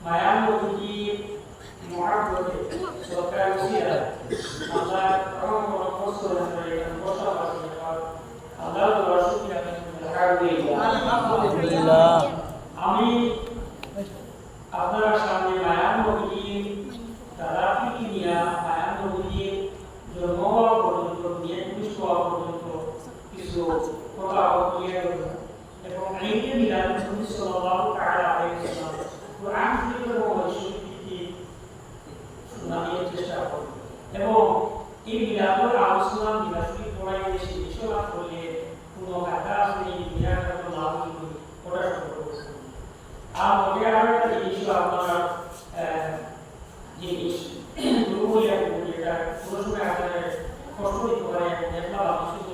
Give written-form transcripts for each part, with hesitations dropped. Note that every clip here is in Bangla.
Mayan Mujib Mu'ad Wajib Surga Usira এই মিলাদুল আলোচনা মিলাদুল পড়াই এসে ইশারা করলে কোনো কথা আছে এই মিলাদুল লাভ কি ওটা সম্পর্কে আর মনে আর একটা জিনিস আপনারা জিনিস দুর্বলিয়া এটা কোনো সময় আপনাদের কষ্ট দিতে পারে দেখলাম আপনি শুধু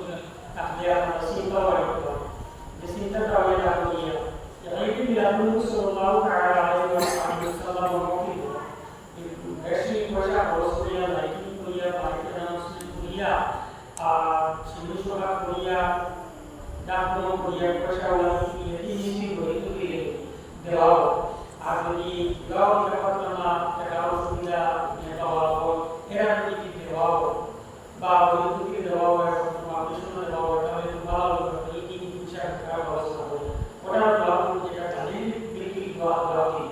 আপনি আপনারা চিন্তা করতে পারেন যে চিন্তাটা হয়ে যাবে এই মিলাদুল সাল্লাল্লাহু আলাইহি ওয়াসাল্লাম মৌখিক বেশি পয়সা খরচ করিয়া লাইটিং করিয়া বাড়িতে নামাজ করিয়া আর সিন্ধুসভা করিয়া ডাক্তার করিয়া পয়সা লাগি এটি নিশ্চিত করে তুলে দেওয়া আর যদি দেওয়া ব্যাপারটা না দেওয়ার সুবিধা দেওয়া এরা যদি দেওয়া বা বৈদ্যুতিক দেওয়া হয় অপারেশন দেওয়া হয় তাহলে ভালো হবে এই তিন বিষয় খারাপ অবস্থা হবে ওটা দেওয়া যেটা জানেন বিক্রি দেওয়া কি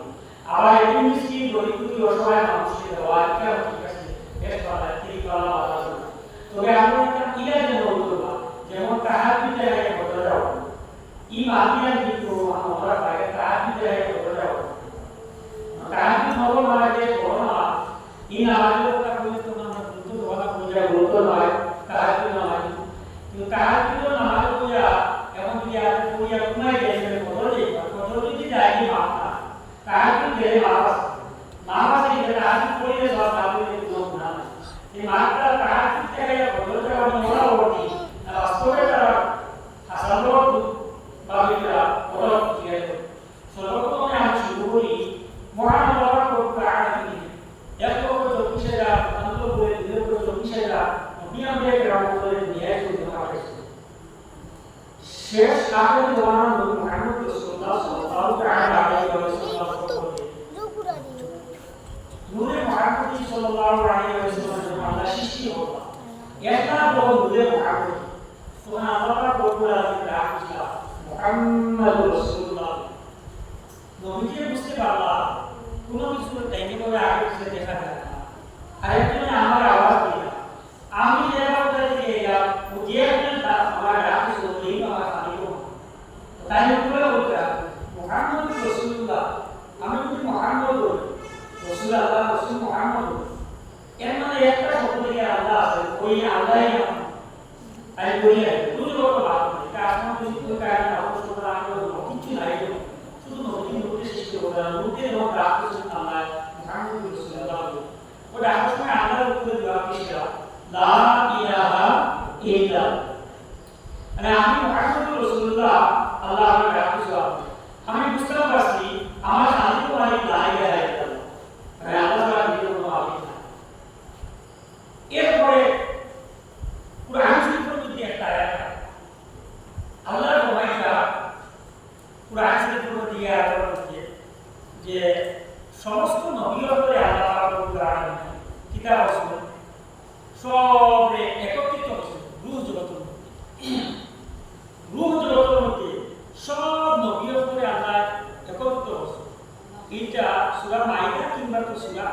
আবার এটি নিশ্চিত বৈদ্যুতিক অসহায় মানুষকে দেওয়া এটা ঠিক আছে বেশ ভালো ঠিক ভালো আছে তবে আমরা একটা ইলা যেন বলবো যেমন তাহাজ্জুদ জায়গায় বদলে যাও এই মাতিয়া কিন্তু আমরা বাইরে তাহাজ্জুদ জায়গায় বদলে যাও তাহাজ্জুদ হলো মানে যে বড় না এই নামাজের কথা বলে তো আমরা কিন্তু ওরা পূজা বলতো নয় তাহাজ্জুদ নামাজ কিন্তু তাহাজ্জুদ নামাজ পূজা এমন যদি আর পূজা কোনায় যায় বদলে যায় বদলে যদি যায় কি মাথা তাহাজ্জুদ গেলে মাথা থেকে তাহাজ্জুদ পড়লে সব তাহাজ্জুদ লোক না এই মাত্রা তাহাজ্জুদ জায়গায় বদলে যাওয়া মোরা ওটি বাস্তবে তারা আসলে বাবিরা ওরা কি সর্বপ্রথমে আমি শুরু করি মহান আল্লাহ রব্বুল আলামিন এত চব্বিশেরা অন্ত করে দিলে পুরো চব্বিশেরা নিয়মে গ্রাম করে নিয়ে শুরু করা শেষ আখের জমানা নবী মুহাম্মদ রাসূলুল্লাহ সাল্লাল্লাহু আলাইহি ওয়াসাল্লাম নূরে মুহাম্মদ সাল্লাল্লাহু আলাইহি ওয়াসাল্লাম আল্লাহ সৃষ্টি হলো এটা বড় নূরে মুহাম্মদ তোমার আল্লাহ রব্বুল আলামিন রাখছিলা মুহাম্মদুর রাসূলুল্লাহ নবীকে বুঝতে পারলা কোন কিছু টাইমে করে আগে পিছনে দেখা যায় না আরেকজন আমার আওয়াজ দিলা আমি যেভাবে করে গিয়া ও যে একটা আমার রাখি বলি আমার আনিও তাই বলে বলতা মুহাম্মদুর রাসূলুল্লাহ আমি বলি মুহাম্মদ রাসূলুল্লাহ রাসূল মুহাম্মদ এর মানে একটা শব্দ দিয়ে আল্লাহ আছে ওই আল্লাহই আমি বলি দুই রকম বাদ কারণ যদি কারণ অবশ্য আমরা কিছু নাই শুধু নতুন নতুন সৃষ্টি করা নতুন লোক রাখছেন আল্লাহ মুহাম্মদুর রাসূলুল্লাহ ওটা আসলে আল্লাহর উপরে দেওয়া কিসা লা ইলাহা ইল্লাল্লাহ মানে আমি মুহাম্মদুর রাসূলুল্লাহ আল্লাহ আমাকে রাখছো আমি বুঝতে পারছি আমার আদি কোরআনে লা ইলাহা ইল্লাল্লাহ মানে আল্লাহ ছাড়া দ্বিতীয় কোনো আল্লাহ নেই এরপরে কুরআন শরীফের মধ্যে একটা আয়াত আল্লাহর ফরমাইতা কুরআন শরীফের মধ্যে আয়াত আছে যে সমস্ত নবীর উপরে আল্লাহ রব্বুল আলামিন কিতাব আছে সব একত্রিত করছে রূহ জগতের মধ্যে সব নবীর উপরে আল্লাহ একত্রিত করছে এটা সূরা মাইদা কিংবা তো সূরা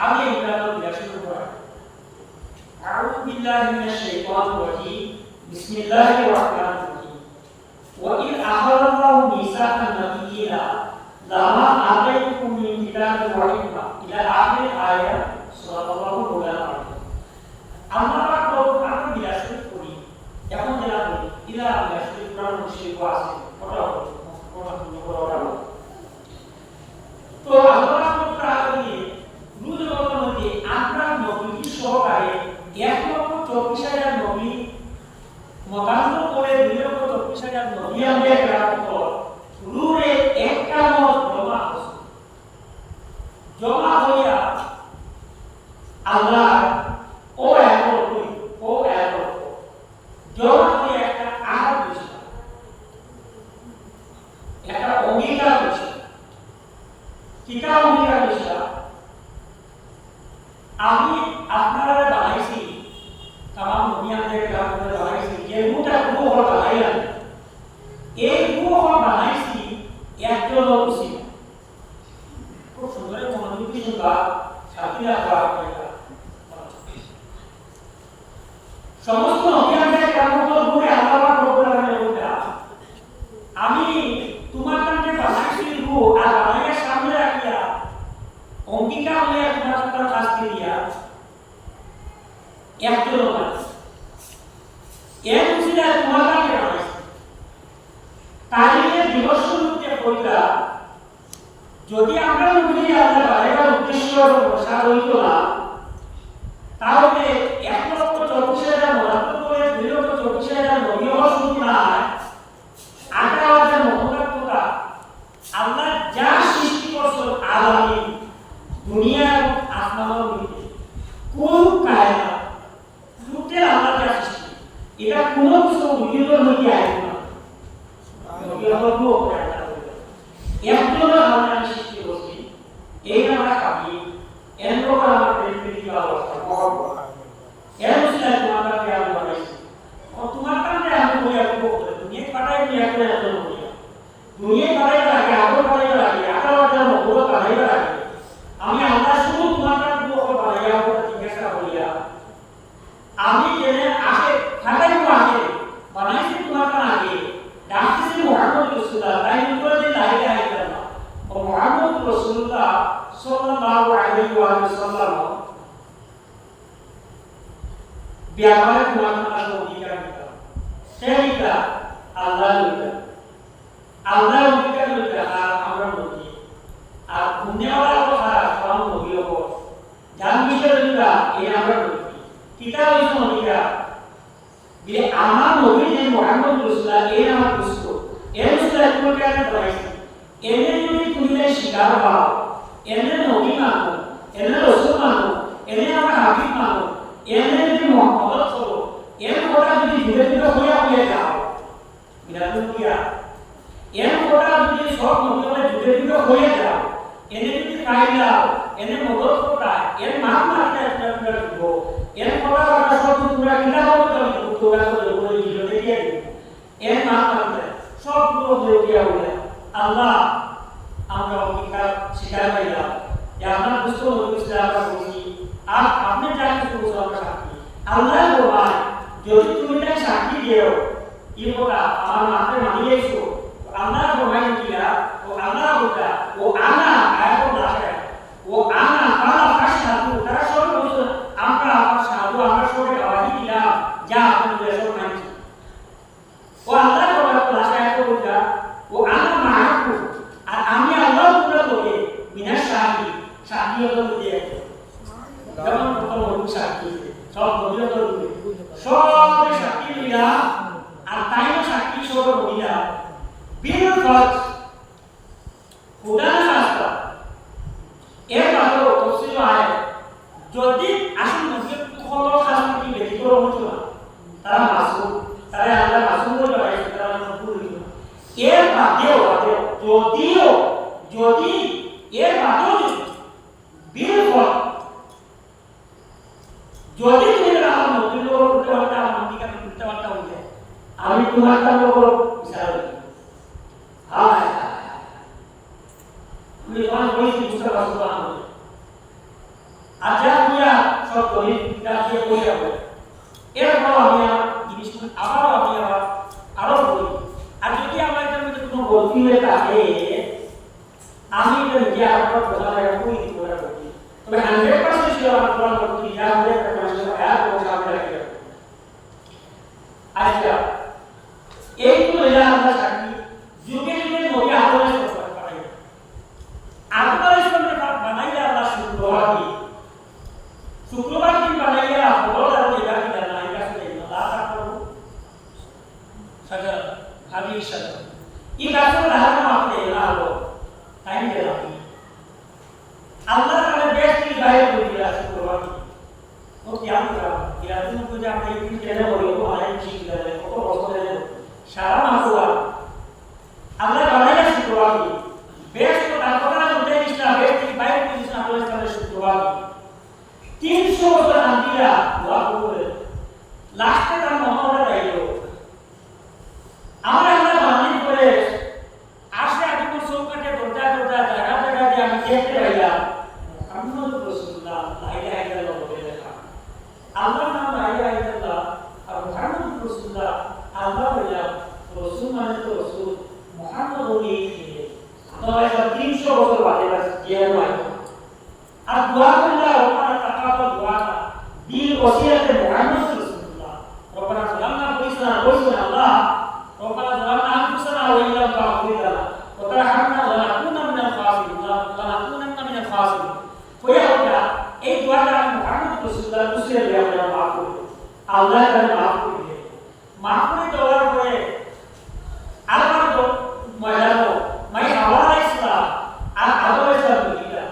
আলে ইমরানের 82 নম্বর আউযু বিল্লাহি মিনাশ শাইতানির রাজীম বিসমিল্লাহির রহমানির রহিম ওয়া ইয আখাযাল্লাহু মিসাকান নাবিয়্যিনা লামা আতাইতুকুম মিন কিতাবিন ওয়া হিকমা ইলা আখির আয়াত সাল্লাল্লাহু আলাইহি আমরা আমরা বিলাসী করি এখন যারা বলি ইলা বিলাসী কোরআন মুশরিক আছে ওটা তো আল্লাহ তাআলা রুল মধ্যে আমরা নবী সহকারে 1,24,000 নবী মতান্তর করে 2,24,000 নবী আমরা গ্রহণ কর রুলে একটা মত জমা হইয়া আল্লাহ ও জমা হয়ে একটা আহার বিষয় একটা অঙ্গীকার বিষয় কিতা অঙ্গীকার বিষয় আমি আপনারা বানাইছি তামাম দুনিয়াতে গ্রামে বানাইছি যে রূহটা রূহ বানাইলাম এই রূহ বানাইছি একজন খুশি খুব সুন্দর মনোযোগী শুনবা সাথীরা করা সমস্ত নবীদের কামত করে আল্লাহ রব্বুল আলামিন বলেন আমি তোমার কাছে বানাইছি রূহ আর বানাইয়া সামনে রাখিয়া অঙ্গীকার হইয়া তোমার কাছে শাস্তি দিয়া একজন আছে এর উচিত তোমার কাছে আছে তাহলে দিবস মধ্যে কইতা যদি আমরা বুঝি আল্লাহ বাইরের উদ্দেশ্য প্রসার হইতো না তাহলে 1,24,000 মরাত্মক করে 2,24,000 নবী হওয়ার সুযোগ নাই 18,000 মহত্বতা আল্লাহ যা সৃষ্টি করছেন আলামী দুনিয়া এবং আসমানের মধ্যে কোন কায়না টোটাল আল্লাহ যা সৃষ্টি এটা কোনো কিছু উদ্যোগের মধ্যে আসে না একজন আমরা সৃষ্টি করছি এই আমরা খাবি এর উপর আমরা প্রেমপ্রীতি অবস্থা মহব্বত এর উচিত তোমার কাছে আমি বানাইছি তোমার কাছে আমি বলি আমি বলতে দুনিয়া কাটাই নিয়ে একটা এত বলি দুনিয়া কাটাই লাগে আগর কাটাই লাগে আকার আকার মহব্বত কাটাই লাগে আমি আল্লাহ শুধু তোমার কাছে দুঃখ বানাইয়া ওটা জিজ্ঞাসা করিয়া আমি জেনে আসে কাটাই তো আসে বানাইছি তোমার কাছে আগে ডাকতেছি মুহাম্মদ রাসূলুল্লাহ তাই উপরে যে লা ইলাহা ইল্লাল্লাহ ও মুহাম্মদ রাসূলুল্লাহ সাল্লাল্লাহু আলাইহি ওয়া সাল্লাম ব্যাপারে তোমার কাছে অধিকার দিতা সেইটা আল্লাহ দিতা আল্লাহ অধিকার দিতা আর আমরা বলি আর দুনিয়াওয়ালা কথা সব নবী হবো জান বিষয় দিতা এই আমরা বলি কিতাব হইছে অধিকার বিলে আমার নবী যে মুহাম্মদ রাসূলুল্লাহ এই আমার দোস্ত এই রাসূলুল্লাহ তোমাকে আমি বলাইছি এনে যদি তুমি স্বীকার পাও এনে নবী মানো এনে রাসূল মানো এনে আমার হাবিব মানো এনে যদি মুহাম্মদ চলো এর কথা যদি ধীরে ধীরে হয়ে যাও বিরাদুল কিয়া এর কথা যদি সব নবীরা ধীরে ধীরে হয়ে যাও এনে যদি খাই যাও এনে মদত কথা এর নাম মানতে একটা দিব এর কথা কথা সব তোমরা কিনা বলতে তোমরা তো বলে দিলে দিয়ে এর নাম মানতে সব গুলো দিয়ে বলে আল্লাহ আমরা অঙ্গীকার স্বীকার করিলাম যে আমরা দুষ্ট হইছে আমরা বলছি আর আপনি যা কিছু বলছো আমরা সাক্ষী আল্লাহ বলেন যদি তুমি তাকে সাক্ষী দিও কি বলা আমার মাকে মানিয়েছো আল্লাহ বলেন কিয়া ও আল্লাহ বলতা ও আনা আয়াত দাসে ও আনা কালা ফাশহাদু তারা সব বলছো আমরা আমার সাধু আমরা সবে আওয়াজি দিলাম যা আপনি দেশে মানছি ও আল্লাহ বলেন দাসে আয়াত বলতা ও আনা মাহাকু আর আমি আল্লাহ পুরো বলে বিনা সাক্ষী সাক্ষী হলো দিয়ে যেমন প্রথম সাক্ষী সব নবীরা তো সব সাক্ষী দিলা আর তাইও সাক্ষী সব নবীরা বিল ফাজ খুদা শাস্ত্র এর বাদে তফসিল আয় যদি আসল নবী কত শাস্ত্র কি বেশি করে হতো না তারা মাসুম তারা আল্লাহ মাসুম বলে বানাইছে তারা ভুল হইতো না এর বাদেও যদি এর বাদেও বিল ফাজ যদি তুমি আমার নবীর উপর উঠতে পারতা আমার নবীকে আমি উঠতে পারতাম যে আমি তোমার তার উপর বিচার করি হ্যাঁ আমি তোমার বইছি বুঝতে পারছো না আচ্ছা পুরা সব করি কিতাব দিয়ে পড়ে যাবো এরপর আমি জিনিসগুলো আমি আরো বলি আর যদি আমার এটার মধ্যে কোনো গলতি হয়ে থাকে আমি এটা নিজে আপনার বোঝা যায় বই দিব না তবে 100% ছিল আমার কোরআন পড়তে যা হবে একটা মানুষের আয়াত ও সামনে রাখতে হবে আচ্ছা এইগুলো এরা আমরা সাক্ষী যুগে যুগে নবী আদরের কথা পাই আদরের সামনে বানাইলে আল্লাহ শুক্রবার দিন বানাইলে বড় আর এটা কি না এটা শুনে না তা করব সাজা ভাবি সাজা এই গাছের ধারণা আপনি না হলো টাইম দেন আল্লাহ তাআলা বেশি গায়ে বলি আছে কোরআন ও কি আমরা ইরাদুন পূজা আমরা এই কেন বলি ও আই ঠিক লাগে কত বছর ধরে সারা মাস হলো আল্লাহ বানাইছে কোরআন বেশ তো তারপরে মধ্যে ইসলাম বেশি বাইরে পজিশন আল্লাহ তাআলা শুক্রবার 300 বছর আন্দিরা দোয়া করে লাস্টে তার মহড়া দাইলো আমরা বানাই করে আসে আদি কোন চৌকাটে দরজা জায়গা দিয়ে আমি দেখতে পাইলাম মুহাম্মদ রাসূলুল্লাহ লা ইলাহা ইল্লাল্লাহ বলে লেখা আল্লাহর নাম লা ইলাহা ইল্লাল্লাহ আর মুহাম্মদ রাসূলুল্লাহ আল্লাহ বললেন রাসূল মানে তো রাসূল মুহাম্মদ ওই তো এটা 300 বছর বাদে জিয়া হয় আর দোয়া করলে ওখানে টাকা দোয়া দিল ওসিয়াতে মাফ করে আল্লাহ তাআলা মাফ করে দিলেন। মাফ করে দেওয়ার পরে আল্লাহ তো ময়দানো মাই হাওয়া আলাইহিস সালাম আর আদম আলাইহিস সালাম দিলা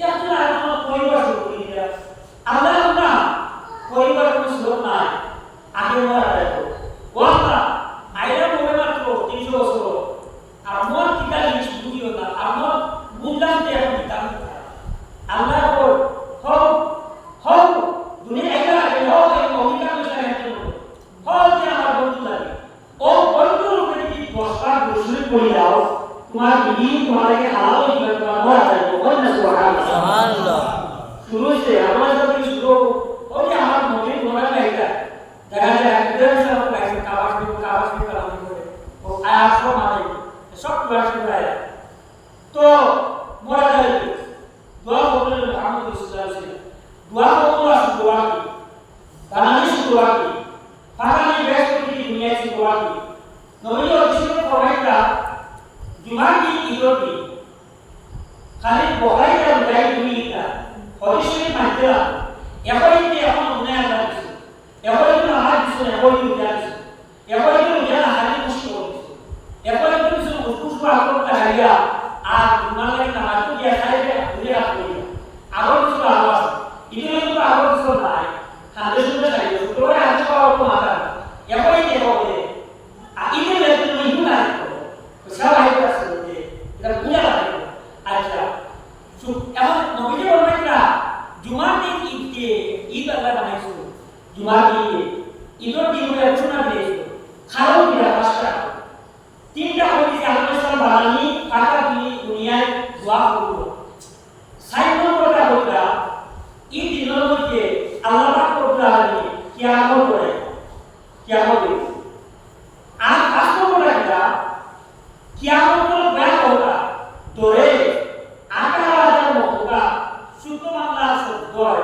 এখন আর কোনো পরিবার শুরু করে দিলা। আল্লাহ না পরিবার কোনো সুযোগ নাই আগে মারা যাইতো ও আল্লাহ আইরা মোরে মাত্র 300 বছর আমার টিকা লিখি বুঝিও না আমার বুঝলাম যে এখন দাম আল্লাহ বল হও হও দুনিয়া আইলা আগে হও এই অধিকার বিষয় আছে হও যে আমার বন্ধু লাগে ও বন্ধুর উপরে কি 10 বার দুশরি পড়ি দাও তোমার বিবি তোমাকে হালাল হইবে তোমার মরা যাবে বল না সুবহানাল্লাহ। শুরু হইছে আমার যখন শুরু ও যে আমার মনে মরা লাইটা দেখা যায় একদম সব লাইছে কাবাস কালাম করে ও আয়া সব মানে সব ক্লাস করে তো মরা যাবে দোয়া করলে মুহাম্মদ রাসূলুল্লাহ দোয়া করলে আসলে দোয়া কি বানানি দোয়া কি ফাটানি বেশ করে দুনিয়া से দোয়া কি নবী রাসূল ফরমাইতা জুমা কি ইদোটি খালি বহাইতা উদাই দুইটা হদিসে মানতেলা এখনই এখন মনে আছে এখনই আমার কিছু এখনই উদাস এখনই উদাস হালি মুশকিল এখনই কিছু মুশকিল আপন হারিয়া আর তোমাকে নামাজ দিয়া খাইবে ভুলে রাখবে আগর কিছু আওয়াজ ইদিনে তো আগর কিছু নাই হাতে শুনে খাইবে তোরে আজ পাওয়া তো মাথা এখনই দেখো বলে ইদিনে তুমি গুনাহ করো সব আইতে আছে এটা ভুলে রাখবে। আচ্ছা এখন নবীজি বলবেনরা জুমার দিন ঈদ আল্লাহ বানাইছো জুমার দিন ঈদের দিন বলে ঘোষণা দিয়েছো খাও দিয়া পাঁচটা তিনটা হইছে আল্লাহ সাল্লাল্লাহু বানানি ফাটা দিয়ে দুনিয়ায় দোয়া করব। সাইড নম্বরটা হইতা এই দিনের মধ্যে আল্লাহ পাক করতে কিয়ামত করে কিয়ামত আর পাঁচ নম্বরটা কিয়ামত বয়ান হোগা দরে আকারার মধ্যে সুতো মামলা সদয়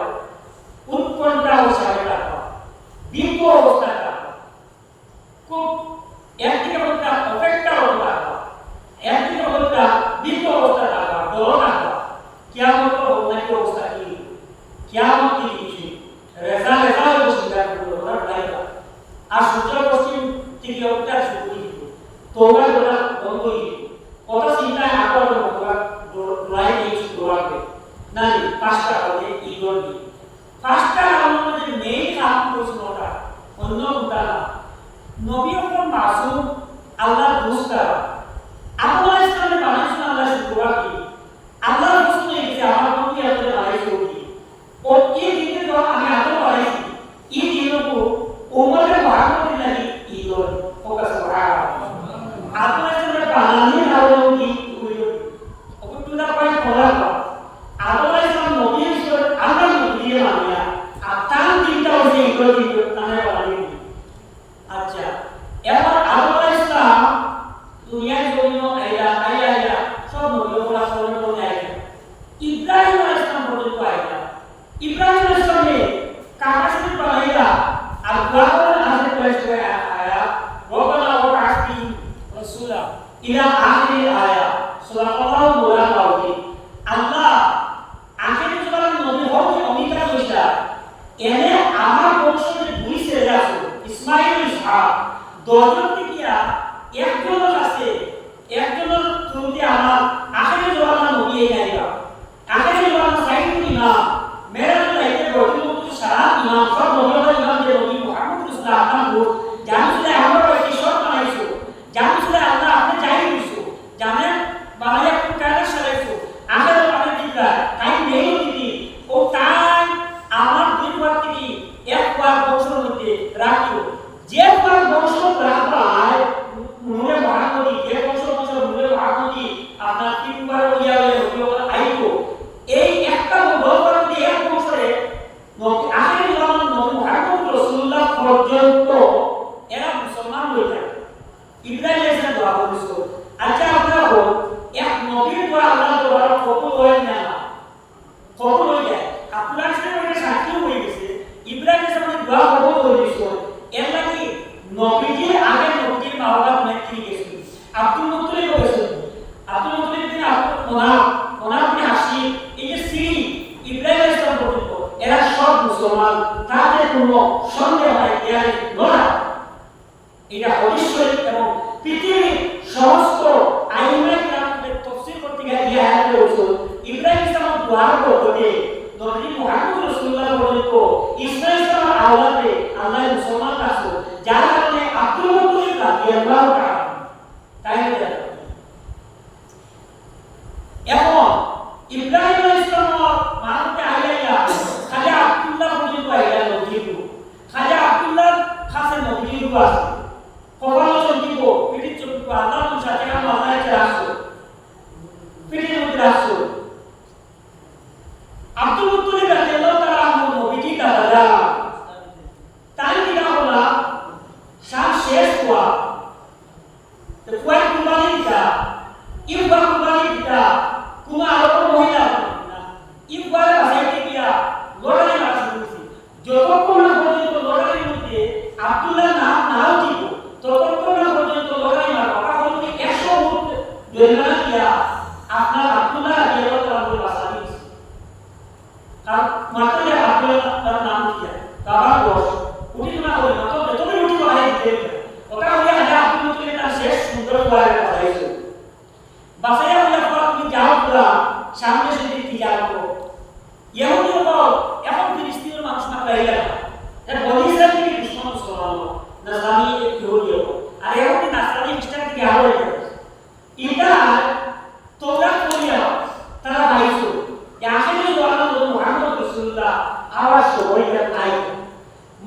উৎপন্নতা হইছে দ্বিতীয় অবস্থাটা খুব একদিকে বলতে অপেক্ষা হওয়া একদিকে বলতে দ্বিতীয় অবস্থাটা দরকার কিয়ামত হোনা কি অবস্থা কি কিয়ামত কি কিছু রেজা অবস্থা করতে লাইবা আর সূর্য পশ্চিম থেকে উত্তর শুরু হইব তোমরা তোমরা বন্ধ হইব কত চিন্তা আকর তোমরা দোলাই দিয়েছ দোয়াবে না পাঁচটা হবে ঈদর দিন পাঁচটা আমাদের মেইন কাম প্রশ্নটা অন্য কোনটা নবী ওপর মাসুম আল্লাহ দুস্তা আল্লাহ ইসলামে বানাইছেন আল্লাহ শুকর কি আল্লাহ প্রশ্ন হইছে আমার প্রতি আল্লাহ বানাইছে কি ও এই দিনে তো আমি আল্লাহ বানাইছি এই দিনকো ওমরের ভাগবত লাগি ঈদর ফোকাস করা আল্লাহ ইসলামে বানানি আলো কি হইল ও তুলা পাই পড়া আল্লাহ ইসলাম নবী ঈশ্বর আল্লাহ নবী মানিয়া আতান দিনটা হইছে ঈদর দিন তানে বানাই। আচ্ছা এবার আল্লাহ ইসলাম দুনিয়ার জন্য আইয়া সব নবীরা সরল করে আইয়া ইব্রাহিম আলাইহিস সালাম পর্যন্ত আইয়া ইব্রাহিম আলাইহিস সালামে কাবাশরীফ বানাইয়া আর দোয়া আসে করেছে আয়া রব্বানা ওয়া বা'আথি রাসূলা ইলা আখিরি আয়া সাল্লাল্লাহু আলাইহি আল্লাহ আখিরি যুগের নবী হওয়ার অঙ্গীকার কইরা এনে আমার বংশের দুই ছেলে আছে ইসমাঈল ইসহাক দশজন থেকে একজন আছে একজনের থ্রুতে আমার আখিরি জওয়ানা নবী আইবা আখিরি জওয়ানা সাইয়্যিদুল ইমাম মেরাজ লাইতে বর্তমান সারা ইমাম সব নবীদের ইমাম যে নবী মুহাম্মদ রাসূলুল্লাহ আল্লাহ জানিলে আমরা কি সব বানাইছো জানিলে আল্লাহ আপনি যাই দিছো জানেন বানাইয়া কোন কাজে সারাইছো আখিরি আপনি দিলা তাই নেই দিদি ও তাই আমার দুই বার থেকে একবার বছর মধ্যে রাখিও যে বার বছর রাখবায় মুরে ভাগবতী যে বছর মুরে ভাগবতী আপনার তিনবার হইয়া হইলো আইতো এই একটা বছর দিয়ে এক বছরে নবী আখিরি জামান নবী মুহাম্মদ রাসূলুল্লাহ পর্যন্ত এরা মুসলমান হয়ে যায়। ইব্রাহিম আলাইহিস সালাম দোয়া করেছিল। আচ্ছা আপনারা বল এক নবীর দোয়া আল্লাহ দোয়া কবুল হয় না কবুল হয়ে যায় আপনার সাথে সাথী হয়ে গেছে ইব্রাহিম আলাইহিস সালামের দোয়া কবুল হয়ে গেছে এর লাগি নবীজির আগে নবীজির মা-বাবা মৃত্যু গেছে আব্দুল মুত্তালিব গেছে আব্দুল মুত্তালিব তিনি ওনার তিনি হাসি এই যে সিরি ইব্রাহিম আলাইহিস সালাম পর্যন্ত এরা সব মুসলমান তার তাতে কোনো সন্দেহ নাই এর নয়। এটা হাদিস শরীফ এবং পৃথিবীর সমস্ত আইমায়ে কিরামদের তাফসীর করতে গিয়ে এই আয়াতে রাসূল ইব্রাহিম ইসলামের দোয়ার পদ্ধতি নবী মুহাম্মদ রাসূলুল্লাহ পর্যন্ত ইসমাঈল ইসলামের আওলাদে আল্লাহ মুসলমান রাসূল যার কারণে আব্দুল মুত্তালিব রাদিয়াল্লাহু তাআলা তাই না। এখন ইব্রাহিম ইসলামের মানবকে আইয়া খাজা আব্দুল্লাহ পর্যন্ত আইয়া নবীর খাজা আব্দুল্লাহ কাছে নবীর আছে কখনো চলতিব পিঠি চলতিব আল্লাহ সাথে আমরা আল্লাহকে রাখছো পিঠির মধ্যে রাখছো। আব্দুল মুত্তালিব রাদিয়াল্লাহু তাআলা নবীজি দাদা তাই কিনা বলা শাম শেষ হওয়া তো কয় কুরবানি দিতা ইউবা কুরবানি দিতা কোন আরব মহিলা না ইউবার ভাইকে দিয়া লড়াই মারা শুরু হয়েছে। যতক্ষণ না পর্যন্ত লড়াইয়ের মধ্যে আব্দুল্লাহ নাম নাও দিব ততক্ষণ না পর্যন্ত লড়াই মারা তখন 100 উট জরিমানা দিয়া আপনার আব্দুল্লাহ রাদিয়াল্লাহু তাআলা বাসা দিয়েছে। কারণ মাত্র আব্দুল্লাহ তার নাম দিয়া কাবার বস উঠি না করে মাত্র তুমি উঠি বাড়াই দিতে ওটা হইয়া আজ আব্দুল মুত্তালিব তার শেষ সুন্দর করে বাড়াইছে বাসায় হইয়া পর তুমি যাও পুরা সামনে সেদিকে কি যাও ইহুদি বল এখন ফিলিস্তিনের মানুষ না পাইলা এর বনি ইসরাইল থেকে দুশমন সরানো নাসানি ইহুদি আর ইহুদি নাসানি খ্রিস্টান থেকে আরো এটা তোরা করিয়া তারা ভাইছো আখেরি ওয়ালা মুহাম্মদ রাসূলুল্লাহ আওয়াজ হইয়া নাই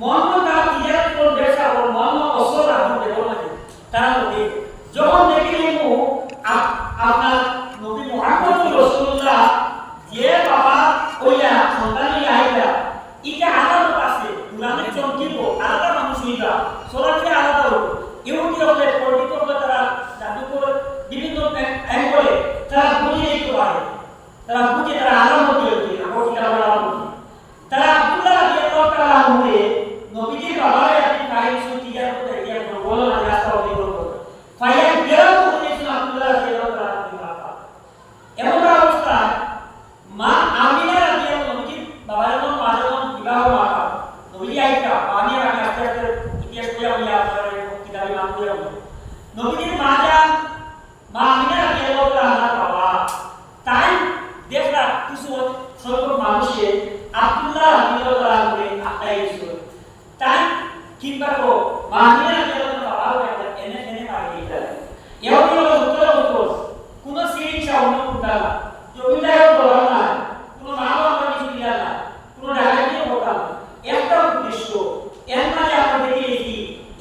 মন তারা তিজারত করে ব্যবসা করে মন অসর আপনি দেখো না তারা বলে যখন দেখলেন আপনার নবী মুহাম্মদ রাসূলুল্লাহ যে বাবা কইয়া সন্তান আইলা এটা আলাদা আছে কোরআনে চমকিব আলাদা মানুষ হইবা সরাসরি আলাদা হলো ইহুদি হলে পণ্ডিত হলে তারা জাদুকর বিভিন্ন অ্যাঙ্গলে তারা বুঝে দিতে পারে তারা বুঝে তারা আলাদা হতে হবে আমার কি আলাদা তারা আব্দুল্লাহ রাদিয়াল্লাহু তাআলা হয়ে নবীজির বাবারে আপনি কাহিনী শুনতে গিয়ে করতে গিয়ে বলো না রাস্তা হতে করবে ফাইয়া গেরাও করেছিল আব্দুল্লাহ রাদিয়াল্লাহু তাআলা এমন অবস্থা মা আমিনা রাদিয়াল্লাহু নবীজির বাবার নাম মাজান বিবাহ মাতা নবীজি আইতা পানি আর আস্তে আস্তে ইতিহাস বইয়া বইয়া আপনারা কিতাবে নাম বইয়া নবীজির মাজান মা আমিনা রাদিয়াল্লাহু তাআলা বাবা তাই দেখলা কিছু সংখ্যক মানুষে আব্দুল্লাহ রাদিয়াল্লাহু তাআলা করে আইছিল তাই কিংবা তো মা আমিনা রাদিয়াল্লাহু তাআলা বাবা এনে এনে পাঠিয়ে দিলেন এও হলো উত্তর কোন সিরিংসা অন্য কোনটা জমিদার বলা না কোন মামলা আমরা কিছু দিয়া না কোন ডাকাতি হতা না একটা উদ্দেশ্য এর মানে আমরা দেখি কি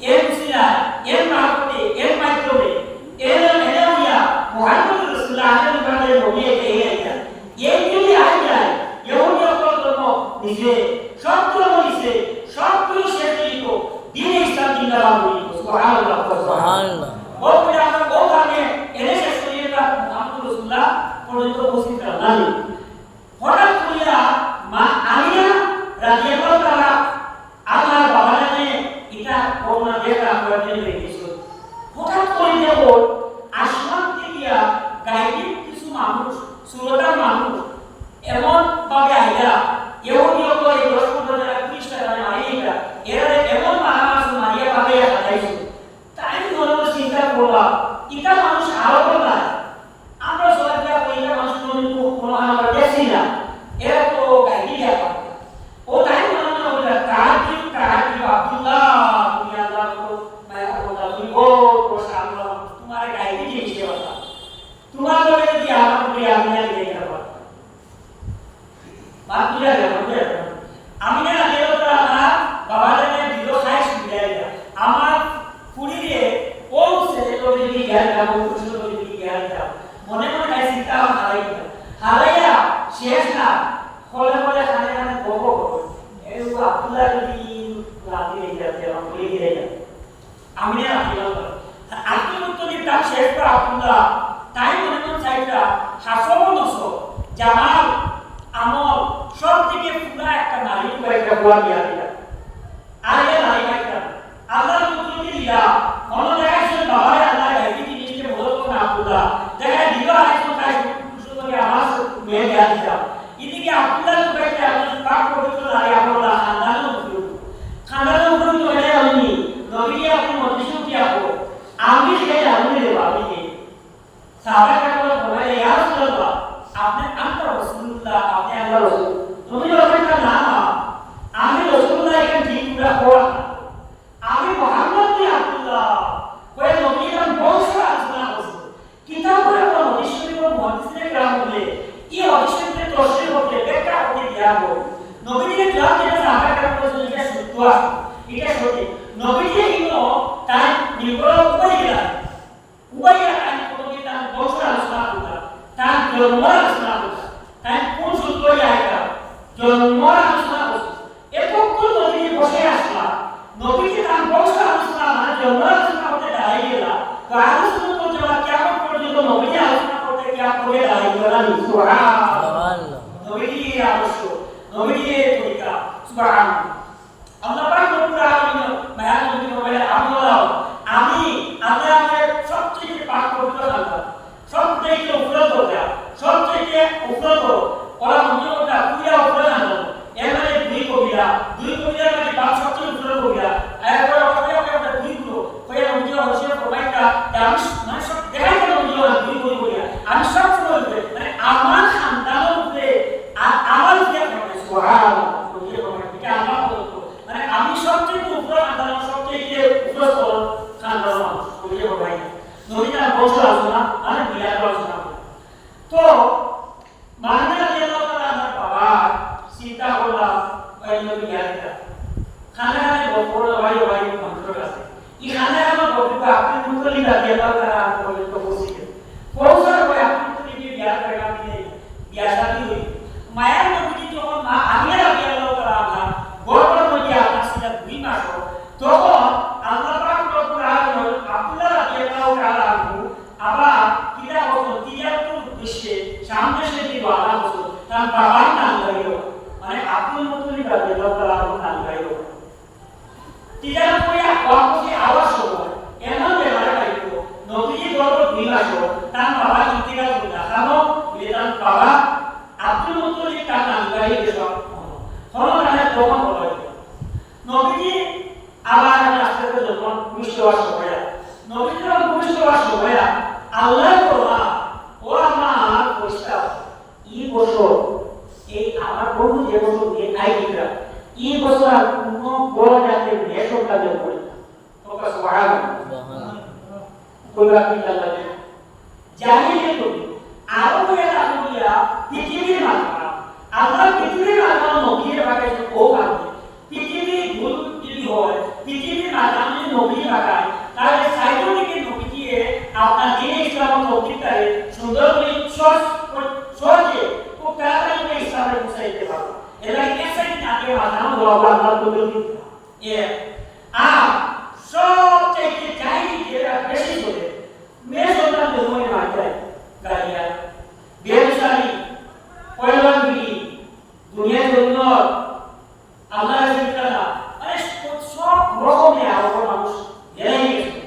এর উসিলা এর মারফতে এর মাধ্যমে এর এনেওয়া মুহাম্মদ রাসূলুল্লাহ আলাইহি ওয়াসাল্লাম নবী এই আইয়া এই যদি আইয়া ইহুদি ধর্ম নিজে সব ধর্ম নিজে সব কিছু শেষ দিত দিন ইসলাম জিন্দাবাদ বলি সুবহানাল্লাহ সুবহানাল্লাহ ও পুরা আমরা ও কারণে এনে শেষ করিয়া মুহাম্মদ রাসূলুল্লাহ পর্যন্ত উপস্থিত না হঠাৎ করিয়া মা আমিনা রাদিয়াল্লাহু তাআলা আমার বাবা জানে এটা করোনা দেখা করে রেখেছিল হঠাৎ করে দেখো আসমান থেকে গাইডি কিছু মানুষ সুরতার মানুষ এমন ভাবে আইলা ইহুদি হলো এই 10-15 টাকা 30 টাকা মারিয়া এরা এমন মারামারি মারিয়া ভাবে হারাইছে তাই মনে চিন্তা করলাম এটা মানুষ আরো না আমরা সবাই কইলা মানুষ কোনো আমরা দেখি না এরা তো গাইডি দেয়া ও তাই মনে হলো কাকি আব্দুল্লাহ তুমি আল্লাহ কো মায়া বলা তুমি ও প্রশান্ত তোমার গাইডি দিয়েছে বাবা তোমার বলে যদি আমার প্রিয় আমি না দিয়ে দেব বাত বুঝা গেল আমি না দেব তারা বাবা জানে দিল খাই সুবিধা আমার পুরীরে ও ছেলে লোকে কি জ্ঞান দাও খুশি লোকে কি জ্ঞান দাও মনে মনে গাই চিন্তা হারাইয়া শেষ না ফলে ফলে খানে খানে বকো এই আব্দুল্লাহ যদি রাতে যাচ্ছে আমরা বলে দিয়ে যাই আমি না আব্দুল মুত্তালিব তার শেষ পর আব্দুল্লাহ তাই মনে মনে চাইটা হাসব নসব জামাল আমল সব থেকে পুরা একটা নারী একটা গোয়া দিয়া দিলা আর এই নারী একটা আল্লাহর মুত্তালিব দিয়া মনে দেখাইছে বাবা আল্লাহ গাইবি জিনিসকে বলতো না আব্দুল্লাহ দেখা দিল আইছো তাই সুন্দরকে আমার মেয়ে দিয়া দিলা এদিকে আব্দুল্লাহ কইতে আপনি পাক পবিত্র নারী আমরা খানদানও দোয়া এটা সত্যি নবীজি ইনো তার নির্ভর উপায় তার কোনদিন তার বংশ আলোচনা করতা তার জন্ম আলোচনা করতা তার কোন সূত্র আয়টা জন্ম আলোচনা করতা এতক্ষণ নবীজি বসে আসলা নবীজি তার বংশ আলোচনা মানে জন্ম আলোচনা করতে দাঁড়িয়ে গেলা তো আলোচনা করতে যাওয়া কেমন পর্যন্ত নবীজি আলোচনা করতে কেমন করে দাঁড়িয়ে গেলা সুবহানাল্লাহ নবীজি আদর্শ নবীজি তরিকা সুবহানাল্লাহ আল্লাহ পাক রব্বুল আলামিন মায়া নবী বলে আমি আল্লাহ আমাদের সবচেয়ে পাক পবিত্র বান্দা সবচেয়ে উপরত সবচেয়ে উপরত ওরা মধ্যটা পুরা উপরে আনলো এর মানে দুই কবিরা মানে বাপ সবচেয়ে উপরে কবিরা এরপর ওটা দুই গুলো কইয়া মধ্যে হচ্ছে প্রমাণটা আমি মানে সব দেখাই গেল দুই কবিরা আমি সব সময় মানে আমার সন্তানের উপরে আমার উপরে সুবহানাল্লাহ এটা আমার মানে আমি সবচেয়ে উপরে আল্লাহ সবচেয়ে উপরে খানদান মানুষ বুঝে ভাই নবীরা বলছ আলোচনা মানে মিলাদ আলোচনা তো মানে আল্লাহ তাআলা বাবা চিন্তা করলাম ওই নবী গায়টা খানা বড় ভাই মন্ত্র আছে এই খানা আমার বলতে আপনি মুতলি দাদি আল্লাহ তাআলা বলে তো বসিয়ে পৌঁছার পরে আপনি তো কি বিয়ার টাকা দিয়ে বিয়া শাদী হই মায়ের নবী যখন মা আমিয়া রাদি আল্লাহ তাআলা বড় নবী আপনার সাথে 2 মাস তখন আল্লাহ পাক রব্বুল আলামিন আব্দুল্লাহ রাদিয়াল্লাহু তাআলা আবার কিরা হতো তিজারতের উদ্দেশ্যে সামনে সে কি ওয়াদা করত তার বাবার নাম লাগাইলো মানে আব্দুল মুত্তালিব রাদিয়াল্লাহু তাআলা নাম লাগাইলো তিজারত করে ওয়াকফে আওয়াজ হলো এমন বেলায় পাইতো নবীজি বড় 2 মাস তার বাবা ইন্তিকাল করলো কারণ তার বাবা আব্দুল মুত্তালিব তার নাম লাগাইলো হলো মানে তখন হলো নবীজি আবার আস্তে আস্তে যখন ভূমিষ্ঠ হওয়ার সময় নবী যখন ভূমিষ্ঠ হওয়ার সময় আল্লাহ বলা ও আমার প্রস্তাব এই বছর এই আমার বন্ধু যে বছর দিয়ে আইডিরা এই বছর আর কোনো বড় জাতের মেয়ে সন্তান জন্ম নেই তোকে সুবহানাল্লাহ কইরা কি আল্লাহ জাহিলে নবী আরো এটা আল্লাহ পৃথিবীর মাঝখানে আল্লাহ পৃথিবীর মাঝখানে নবীর বাগে ও কাছে পৃথিবীর ভুল যদি হয় পৃথিবীর মাঝখানে নবী লাগায় তাহলে সাইডোনিকে নবী দিয়ে আপনার দিনে ইসলাম তৌহিদে সুন্দর করে সহজে খুব তাড়াতাড়ি করে ইসলামের বুঝাইতে পারবো এর লাগে এক সাইড আগে মাঝখানে দোয়া আল্লাহ তৌহিদ এ আর সবচেয়ে চাইনি যেটা বেশি করে মেয়ে সন্তান জন্মের মাঝে গাড়িয়া বেরসারি পয়লাঙ্গি দুনিয়ার জন্য আল্লাহ তাআলা মানে সব রকমের আরো মানুষ জেনে গেছে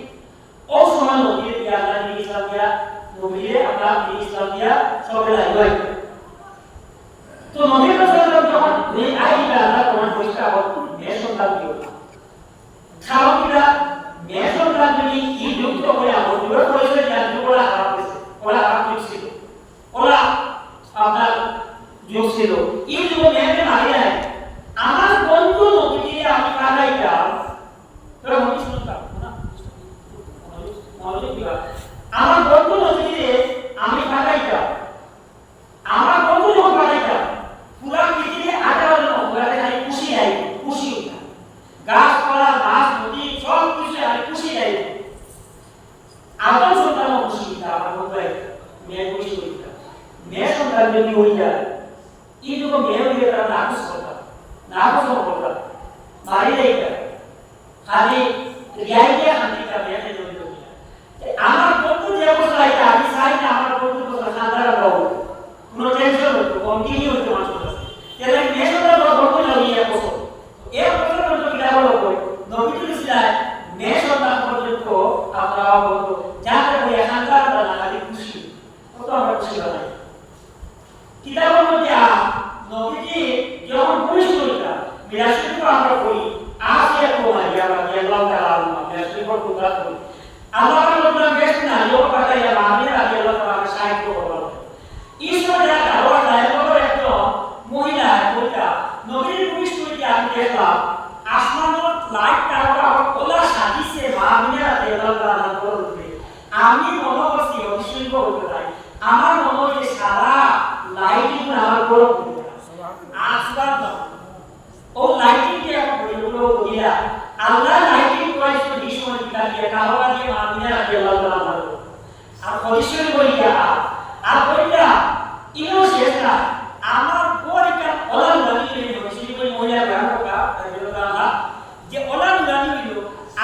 ও সময় নবী দিয়া আল্লাহ দিয়ে ইসলাম দিয়া নবীরে আল্লাহ দিয়ে ইসলাম দিয়া সবে লাগবে তো নবী রাসূলুল্লাহ যখন এই আইটা আল্লাহ কোরআন পরিষ্কার আবার মেয়ে সন্তান দিও খাওয়া কিনা মেয়ে সন্তান যদি কি যুক্ত করে আমার দুটো পরিচয় জানতে ওরা খারাপ হয়েছে ওরা খারাপ ছিল ওরা আপনার যোগ ছিল এই যুগ মেয়েকে মারি যায় আমার বন্ধু নবীকে আমি কাটাইতাম তোরা নবী শুনতাম না আমার বন্ধু নবীকে আমি কাটাইতাম আমার বন্ধু যখন কাটাইতাম পুরা পৃথিবী আটার জন্য পুরাতে খালি খুশি নাই খুশি হইতাম গাছপালা মাছ নদী সব কিছু আমি খুশি নাই আদম সন্তান খুশি হইতাম আমার বন্ধু মেয়ে খুশি হইতাম মেয়ে সন্তান যদি হই যায় এই যুগ মেয়ে হইলে তারা নাকুশ করতাম নাকুশ করতাম মারি যাইতাম খালি রিয়াইয়া হান্তিটা মেয়েকে জড়িত আমার বন্ধু যে অবস্থা আছে আমি চাই না আমার বন্ধু কথা সাধারণ পাবো কোনো টেনশন হতো কন্টিনিউ হতো মানুষের কাছে তাহলে মেয়ে সন্তান বন্ধু লাগিয়ে বসো এর বছর পর্যন্ত কিনা বলো কই নবীতুল ইসলাম মেয়ে সন্তান পর্যন্ত আপনারা বলতো যাতে বই এখানকার লাগাতে খুশি কত আমরা খুশি বানাই কিতাবের মধ্যে নবীজি যখন পুলিশ করিতা মিরাশিকে আমরা করি আসিয়া কুমারিয়া রাদিয়াল্লাহু তাআলা আনহা মিরাশিকে কুদরত করি আল্লাহ তাআলা বেশ না লোক পাঠাইয়া আমি রাদিয়াল্লাহু তাআলা সাহায্য করলাম ঈশ্বর যা দাওয়া দেয় বড় একটা মহিলা কইতা নবীর পুলিশ করিতা আমি দেখলাম আসমানের লাইট তারা ওলা সাজিছে আমি রাদিয়াল্লাহু তাআলা করতে আমি মনে করছি অবশ্যই করতে চাই আমার মনে হয় সারা লাইটিং আমার বড় আসবাব ও লাইটিং কে আমার বড় বড় আল্লাহ নাইটি কুরাইশ দিশমন কিতাবিয়া কাহবা দিয়ে মামিনা রাদিয়াল্লাহু তাআলা আর হদিসের বইয়া আর বইয়া ইনো শেষনা আমার কোরিকা ওলাল নবী হইছিল কই মহিলা গ্রাহকা রাদিয়াল্লাহু যে ওলাল নবী হইল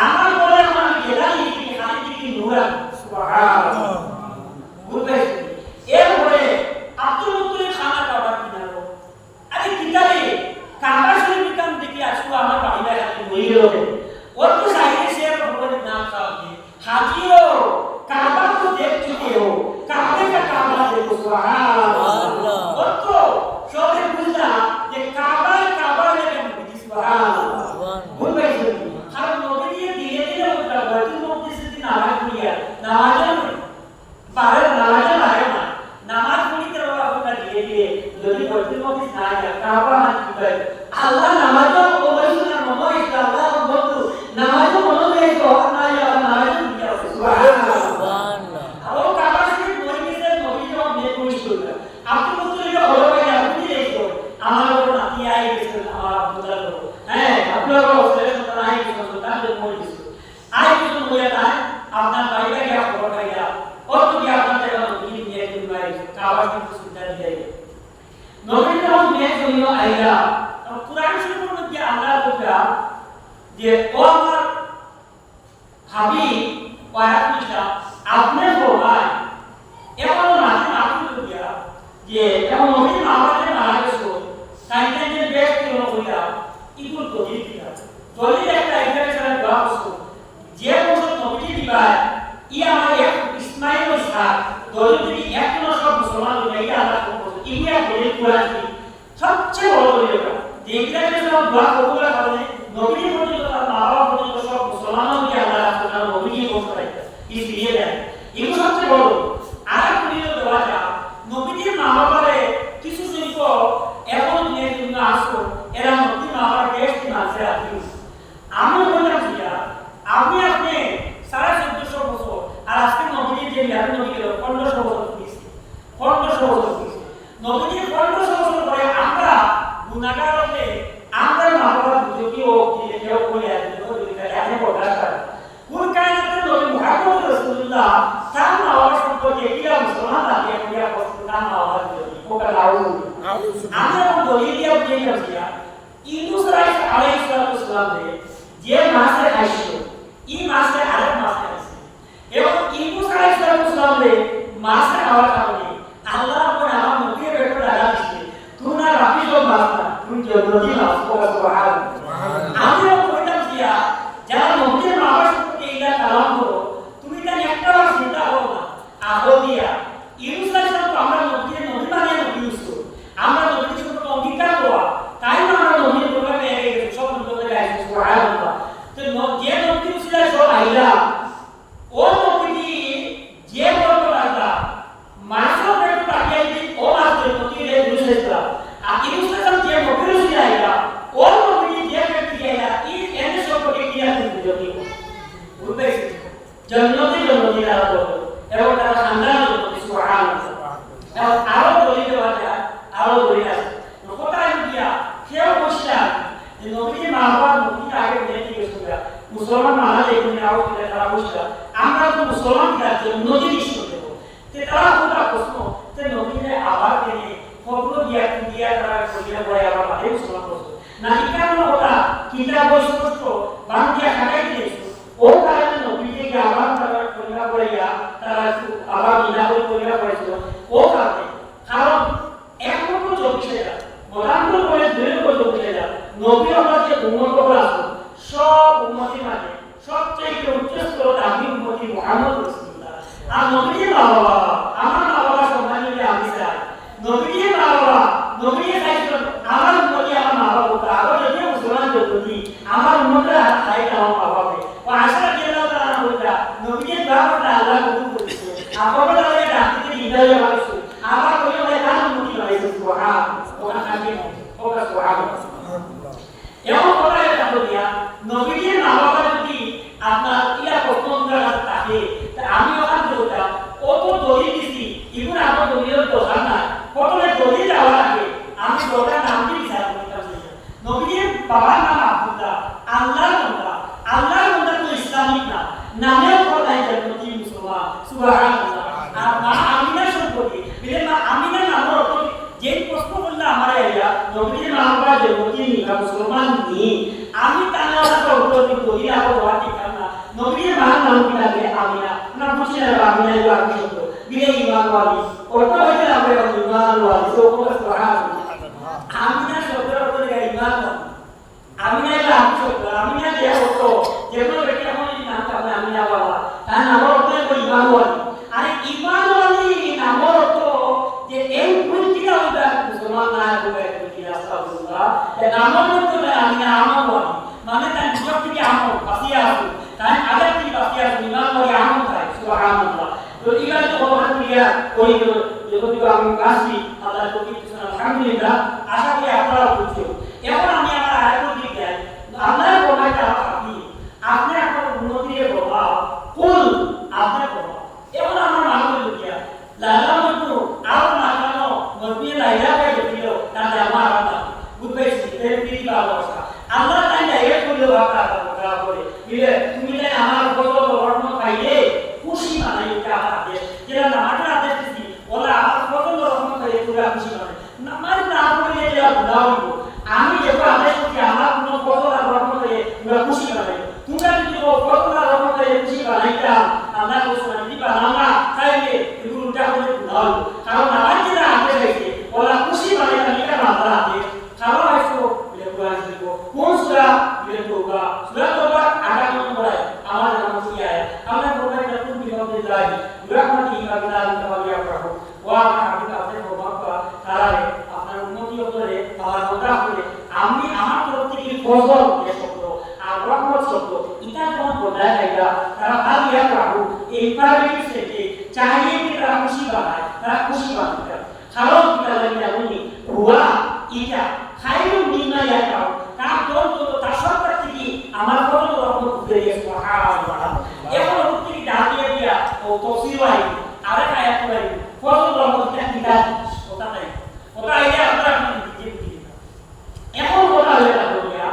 আমার বলার মানে গেলালি কি খালি কি নূরা সুবহানাল্লাহ বুঝতে এরপরে আব্দুল মুত্তালিব খানা কাবার কিনারো আরে কিতাবে কাবা শরীফ কাম দেখি আসলো আমার বাড়িতে হাতে বইল और तो साहिर से भगवान नाम साहब जी हाजियो काबा को देख चुके हो काबे का काबा देखो सुभान अल्लाह और तो शोभे बुझना ये काबा ने भी सुभान अल्लाह भूल गए हर नबी दिए दिए मतलब बैतुल मुक़द्दस से नमाज पढ़िया नमाज बाहर नमाज आया ना नमाज पूरी करवा अपना दिए যদি बैतुल मुक़द्दस ना आया काबा हाथ की अल्लाह नमाज को बसना ममो इस्लाम নামাজ মনে রেখো না নামাজ দিয়া সুবহানাল্লাহ আর কাবা শরীফ মরিতে নবী জবাব দিয়ে কইছিল আপনি মুসলিম হলো ভাই আপনি রেখো আমার উপর নাতি আই গেছে আমার আব্দুল্লাহ হ্যাঁ আপনার অবস্থা সন্তান আই গেছে সন্তান মরে গেছে আই গেছে মরে না আপনার বাইরে গিয়া খবর পাইয়া ও তো গিয়া আপনার জায়গা নবী নিয়ে দিন ভাই কাবা শরীফ সুবিধা দিয়ে নবী জবাব দিয়ে কইলো আইলা কুরআন শরীফের মধ্যে আল্লাহ বলরা যে ও আমার হাবিব ওয়ারাকুশা আপনি ফরমান এখন মাঝে মাফি দিয়া যে এখন নবী আমাদের মারা গেছে তাইতে যে বেশ কিলো কইরা ইকুল করি দিয়া যদি একটা ইন্টারনেশনাল দোয়া করছো যে বছর নবী দিবা ই আমার এক ইসমাইল ও ইসহাক দলিল এক কোন সব মুসলমান হইয়া আল্লাহ করছে ইয়া বলে কুরআন সবচেয়ে বড় দলিল যে ইন্টারনেশনাল দোয়া কবুল করে নবী পর্যন্ত তার মা-বাবা পর্যন্ত সব মুসলমানকে আল্লাহ তাআলা নবীকে বলতে রাখে এই দিয়ে দেন এগুলো সবচেয়ে বড় আর পুরিয়ে দেওয়া যায় নবীজির মা-বাবারে কিছু সংখ্যক এখন দুনিয়ার জন্য আসো এরা নবী মা-বাবার বেশি মাঝে আছে আমি বললাম জিয়া আপনি 1450 বছর আর আজকে নবীজি যে বিয়ার নবী গেল 1500 বছর দিয়েছে 1500 বছর দিয়েছে নবীজি 1500 বছর পরে আমরা গুনাহগার হলে আমরা মা-বাবা দুজনকে ও দিয়ে কেউ বলে আছে তো এটা এত প্রকাশ করে কোন কায়নাতের নবী মুহাম্মদ রাসূলুল্লাহ তার আওয়াজ সম্পর্কে কিরা মুসলমান লাগে কিরা মুসলমান আওয়াজ দিয়ে ওটা লাউড আমরা দলিল দিয়ে বুঝিয়ে ইউনুস আলাইহিস সালাম যে মাসে আসলো এই মাসে আরেক মাসে আসে এবং ইউনুস আলাইহিস সালাম মাসে আওয়াজ কারণে আল্লাহ করে আমার নবীর ব্যাপারে লাগা দিয়েছে তুনা রাফি সব মাসনা তুমি যদি না সুবহানাল্লাহ আমি বলতাম জিয়া যারা নবীর মাওয়া সম্পর্কে এইটা কালাম করো তুমি তা একটাবার চিন্তা করো না আহো দিয়া ইউনুস আলাইহিস সালাম আমরা নবী বানিয়ে নবী ইউনুস আমরা নবীর সম্পর্কে অঙ্গীকার করা তাই না আমরা নবীর প্রভাবে পেয়ে গেছি সব নবীদের গায়ে সুবহানাল্লাহ তো যে নবী ছিল সব আইলা ও নবী যে বলতো আল্লাহ মাসও বেটো তাকিয়ে দিই ও মাসের প্রতি রে দুসেটা আর ইউনুস আলাইহিস যে নবী ছিল আইলা ও নবী যে ব্যক্তি আইলা এই এনে সম্পর্কে কি আছে যদি বুঝতে জান্নাতে আলো করবে এবং তারা খানদান করবে সুবহানাল্লাহ এবং আরো দলিল দেওয়া যায় আরো দলিল আছে কোথায় দিয়া কেউ বসলা যে নবীর মা-বাবা নবীর আগে দেখে গেছিল মুসলমান মানা দেখুন আরো দিলে তারা বসলা আমরা তো মুসলমান যাচ্ছি নদীর ইস্যু দেব তে তারা কোথা প্রশ্ন যে নবীরে আবার দেনে কবর দিয়া তারা কইরা বলে আবার মাঝে মুসলমান প্রশ্ন না ইকারণ ওটা কিতাব স্পষ্ট বাংলা কাটাই দিয়েছে ও কারণে নবীকে আবার তারা কইরা বলিয়া তারা আবার বিনা করে কইরা পড়েছিল ও কারণে কারণ এক লক্ষ 24,000 মোটামুটি করে 2,24,000 নবী আমার যে উম্মত আছে সব উম্মতের মাঝে সবচেয়ে উচ্চস্তর দামি উম্মতি মুহাম্মদ রাসূলুল্লাহ আর নবীর মা-বাবা আমার মা-বাবা সম্মানিত আমি চাই নবীর মা-বাবা নবীর চাইছিল আমার উম্মতি আমার মা-বাবা আবার যদি মুসলমান যদি আমার উম্মতের চাই আমার মা-বাবা ও আশা কেলা তারা বলতা নবীর দাওয়াত আল্লাহ কবুল করেছে আপনারা তাহলে ডাকতে হৃদয়ে ভাবছো আবার কইও না কারণ উম্মতি হয়েছে সুবহানাল্লাহ ওরা কাকে ওরা সুবহানাল্লাহ এমন কথা এটা বলিয়া নবীর মা-বাবা যদি আপনার ইয়া প্রথমবার থাকে তা আমি ওখান বলতাম কত দলিল দিছি ইগুন আমার দলিলের দরকার না প্রথমে দলিল দেওয়ার আগে আমি দরকার নাম দিয়ে বিচার করতাম নবীর বাবার নাম আব্দুল্লাহ আল্লাহর বান্দা দিয়া ওই যতটুকু আমি আসছি আল্লাহ তৌফিক দিয়েছেন আলহামদুলিল্লাহ। আশা করি আপনারা বুঝছেন। এখন আমি আমার আয়াতের দিকে যাই। আপনারা কোনটা আপনি আপনার উন্নতির প্রভাব কুল আপনার প্রভাব। এখন আমার মানুষ দিয়া লালা মতো আর মানানো মধ্যে লাইলা কে দিল তাহলে আমার আল্লাহ বুঝাইছি এর কি ব্যবস্থা আল্লাহ তাই এর করলে বাবা কথা বলে দিলে তুমি যে আমার কত রত্ন পাইলে খুশি মানে এটা আমার আদেশ যেটা নামাজের আদেশ দিছি ওলা আমার কত রত্ন পাইলে পুরো খুশি মানে নামাজ না পড়লে যেটা বুঝাও আমি যেটা আদেশ করছি আমার কোনো কত রত্ন পাইলে পুরো খুশি মানে তোমরা যদি কত রত্ন পাইলে খুশি বানাইতা আল্লাহ কোসনা দিবা না তাইলে এগুলোটা হলে বুঝাও কারণ নামাজ যেটা আদেশ হইছে ওলা খুশি বানাইতা এটা আল্লাহর আদেশ কারণ হইছো বলে কোরআন দিব কোন সূরা বলে তোবা সূরা তোবা 58 নম্বর আয়াত আমার নাম কি আয়াত আমরা কোরআন যখন বিল্লাহি রাহমাতি ইমাবিনা তাওয়ালিয়া করব ওয়া আমি আপনাদের প্রভাবটা তারারে আপনার উন্নতি করে আমার কথা করে আমি আমার তরফ থেকে ফজল এ শব্দ আর রহমত শব্দ এটা যখন বলায় এটা তারা আলিয়া করব এই পারমিট থেকে চাইলে কি তারা খুশি বানায় তারা খুশি বানায় কারণ কি লাগে আপনি হুয়া এটা খাইরুম মিম্মা ইয়াকাউ তার তার সরকার থেকে আমার কত রহমত দিয়ে সুবহানাল্লাহ এখন উত্তর ডাকিয়ে দিয়া ও তাফসীর হয় আরেক আয়াত হয় কত রহমত কিটা কথা নাই কথা আইলে আপনারা দিতে এখন কথা হয়ে গেল বলিয়া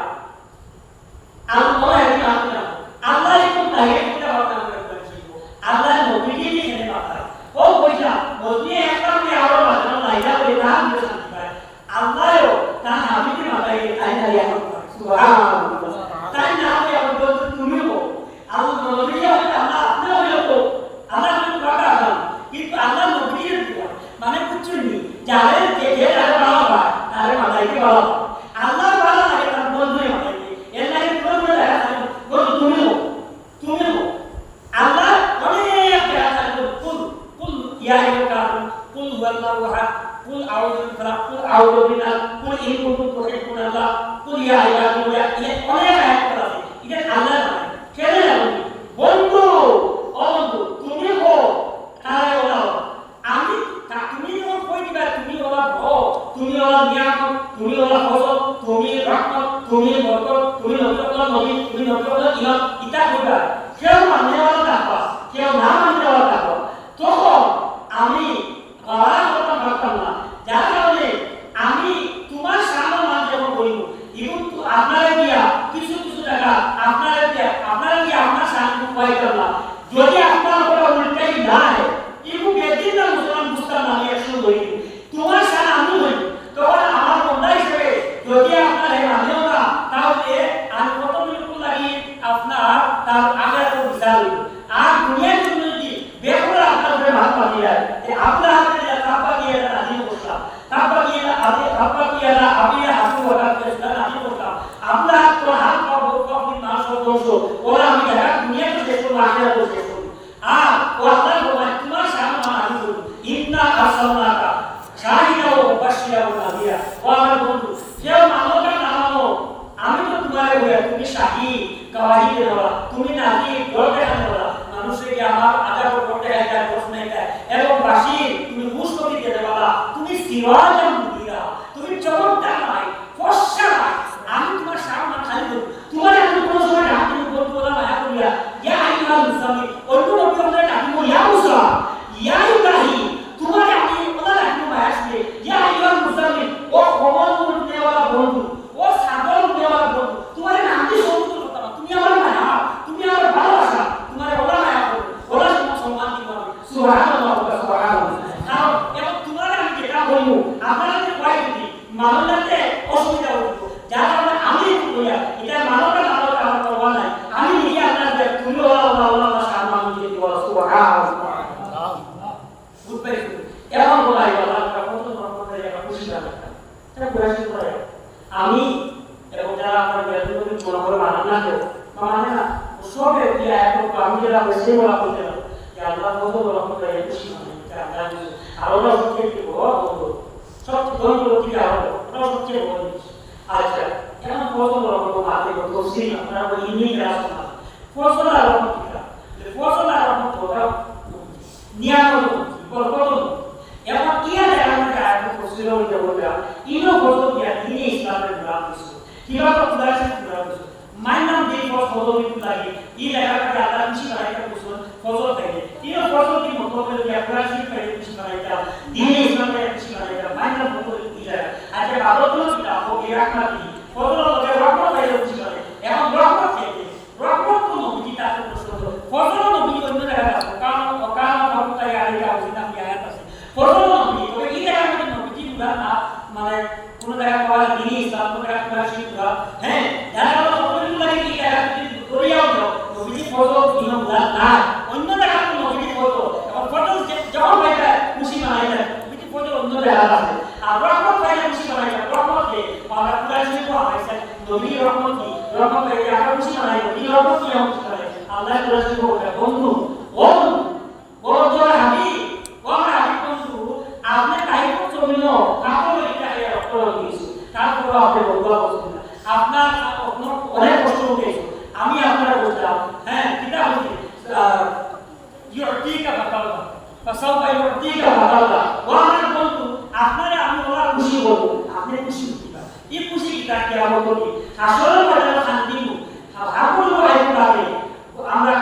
আল্লাহ একদিন আসলেন আল্লাহ একটু তাকে কিটা কথা বলেছিল আল্লাহ নবীকে এখানে পাঠায় ও কইলা নবী একটা করে আরো বাজানো লাইলা করে নাম দিয়ে শান্তি পায় আল্লাহও তার নাবিকে মাথায় আইনা এখন সুবহানাল্লাহ তাই না আমি আপনাদের তুমিও আল্লাহ নবীকে আল্লাহ আপনি হইলো আল্লাহ কিন্তু কথা আছেন কিন্তু আল্লাহ নবীকে মানে কিছু নেই যারে যে যারে ভালো হয় তারে মাথায় ভালো আল্লাহ ভালো লাগে তার বন্ধুরে মাথায় এর লাগে বন্ধু লাগে বন্ধু তুমিও আল্লাহ অনেক আছে কুল কুল ইয়া আইয়ুহাল কুল হুয়াল্লাহু আহাদ কুল আউযু বিফালাক কুল আউযু বিনাস কুল ইন কুনতুম তুহিব্বুনা আল্লাহ কুল ইয়া আইয়ুহাল্লাযীনা অনেক আয়াত আছে এটা আল্লাহ জানে কেন জানেন বন্ধু ও বন্ধু তুমি হো তারে ওলা আমি তুমি যখন কই দিবা তুমি ওলা হো তুমি ওলা নিয়ামত তুমি ওলা ফজল তুমি রহমত তুমি বরকত তুমি নবী তুমি নবী ইমাম ইতা কইবা কেউ মানে ওলা থাকবা কেউ না মানে ওলা থাকবা তখন আমি বাবা কথা ভাবতাম না যার কারণে আমি তোমার সামনে মান যখন বলবো এবং আপনারা দিয়া কিছু কিছু টাকা আপনারা দিয়া আপনার সামনে পাইতাম না যদি আপনার কথা উল্টাই যায় এবং বেদিন না মুসলমান বুঝতাম না আমি একশো বলি তোমার সামনে আমি বলি তখন আমার বন্ধা হিসেবে যদি আপনার মানেও না তাহলে আমি কত মিনিট লাগি আপনার তার আগে বিচার আর দুনিয়ার জন্য যদি বেকুরা আপনার উপরে ভাত পাঠিয়ে যায় আপনার হাতে তাপা দিয়ে নাজিল করলাম তাপা দিয়ে আমি হাসু ওটা করেছিলাম নাজিল করলাম আপনার তো হাত পাবো কখন না সদস্য ওরা আমি দেখা দুনিয়াতে শেষ করবো আখিরাত শেষ করবো আর ও আল্লাহ বলেন তোমার সামনে আমি বলবো ইন্না আরসালনাকা শাহিদা ওয়া মুবাশশিরা ওয়া নাযীরা ও আমার বন্ধু কেউ মানো না মানো আমি তো তোমারে বলি তুমি শাহিদ গওয়াহি দেওয়া তুমি নাযীর ডর দেওয়া মানুষকে আমার আযাব করতে একটা প্রশ্ন এটা এবং বাশীর তুমি খুশখবরি দিতে পারবা তুমি সিরাজাম মুনিরা তুমি চমৎকার নয় ফর্সা নয় আমি তোমার সামনে খালি দেব তোমার আমি কোন সময় ডাকি বলবো না মায়া করিয়া ইয়া আইয়ুহাল মুসাম্মিল অন্য নবী আমরা ডাকি ইয়া মুসা ইয়া ইব্রাহিম তোমার আমি ওলা ডাকি মায়া আসবে ইয়া আইয়ুহাল মুসাম্মিল ও খবর দেওয়ালা বন্ধু ও সাগর দেওয়ালা বন্ধু তোমার নাম দিয়ে সমুদ্র কথা না তুমি আমার মায়া তুমি আমার ভালোবাসা তোমার ওলা মায়া করো ওলা তোমার সম্মান দিতে হবে সুবহানাল্লাহ সুবহানাল্লাহ কারণ এবং তোমার আমি যেটা বলবো আপনারা যে কয় যদি মানলাতে অসুবিধা হতো যার কারণে আমি বলি এটা মানবটা আমার প্রভাব নাই আমি নিজে আপনাদের তুমি ওলা সম্মান দিতে বলো সুবহানাল্লাহ বুঝতে এখন বলাই আল্লাহ কত রহমত একটা খুশি লাগে এটা প্রয়াস করে আমি এবং যারা আপনার বেদুন মনে করে মানেন না কেউ মানে না সবে দিয়া এখন আমি যারা বেশি বলা বলতে না যে আল্লাহ কত রহমত লাগে খুশি মানে আর ওরা সবচেয়ে কি বলবো সবচেয়ে ধন্য কি ওরা সবচেয়ে বড় আচ্ছা এখন কত রহমত মাতে কত খুশি আপনারা বলি ইনি রাস্তা ফসল আর রহমত কি ফসল আর রহমত ওটা নিয়ামত বরকত তফসিলের মধ্যে বললাম ইনো ফটো দিয়া দিনে ইসলামের নাম দিছো কিভাবে খুদাছে পুরা দিছো মাইনাম দিন ফটো দিতে লাগে ই লেখাটা আল্লাহ খুশি বানাইতে বুঝুন ফটো থাকে ইনো ফটো দি মতো করে দিয়া খুদাছে পাইতে খুশি বানাইতে দিনে ইসলামের খুশি বানাইতে মাইনাম ফটো দিতে যায় আজকে বাবদুল কিটা ও ইরাকনা দি ফটো লগে রহমত পাইতে খুশি বানাই এখন রহমত থেকে রহমত তো নবী তাতে প্রশ্ন ফটো নবী অন্য জায়গা আছে কারণ ওকান রহমতাই আলাইকা ওজিনা কি আয়াত আছে ফটো নবী তবে এই জায়গা মধ্যে নবী কি না মানে কোন জায়গা পাওয়া দিনে ইসলাম কোন জায়গা খুদাছে পুরা হ্যাঁ যারা নবী লাগে কি জায়গা করিয়াও দাও নবী ফটো দিন না অন্য জায়গা তো নবী ফটো এখন ফটো যখন পাইতা খুশি বানাইতা নবী ফটো অন্য জায়গা আছে আর রহমত পাইলে খুশি বানাইতা রহমত কে পাওয়া খুদাছে তো আইসা নবী রহমত কি রহমত পাইলে আমরা খুশি বানাই নবী রহমত কি আমরা খুশি বানাই আল্লাহ খুদাছে বলে বন্ধু বন্ধু হাবিব ওরা হাবিব বন্ধু আপনি তাই করছো মিনো কাপড় এটা রক্ত দিয়েছে তারপর আপনি বন্ধু বলছেন আপনার অনেক কষ্ট হয়েছে আমি আপনারা বলতাম হ্যাঁ কিটা বলছি ইউরটিকা বাতাওয়া ফাসাউফা ইউরটিকা বাতাওয়া ওরা বন্ধু আপনারা আমি ওরা খুশি বলবো আপনি খুশি হইবা এই খুশি কিটা কি আমরা বলি আসলে বাজার শান্তি ভাবুন ভাই পাবে আমরা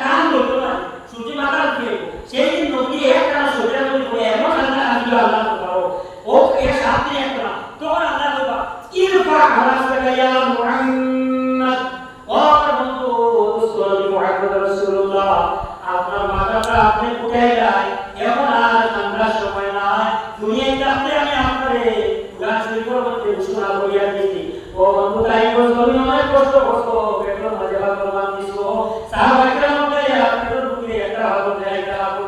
কান বলবো না সূর্য মাতার দিয়ে সেই দিন নবী একটা সোজা করে বলে এমন আল্লাহ আল্লাহ আল্লাহ করো ও এর সাথে একটা তখন আল্লাহ বলবা ইরফা আলাসকা ইয়া মুহাম্মদ ও বন্ধু রাসূল মুহাম্মদ রাসূলুল্লাহ আপনার মাথাটা আপনি উঠাই দেয় এখন আর ঠান্ডা সময় নাই দুনিয়ায় থাকতে আমি আপনারে গাছ শরীফের মধ্যে ঘোষণা করিয়া দিয়েছি ও বন্ধু তাই বলছি অনেক কষ্ট করছো পেট্রোল মাঝে ভাগ করলাম দিছো সাহাবাইকের মধ্যে পেট্রোল ঢুকিয়ে একটা ভালো জায়গা আপনি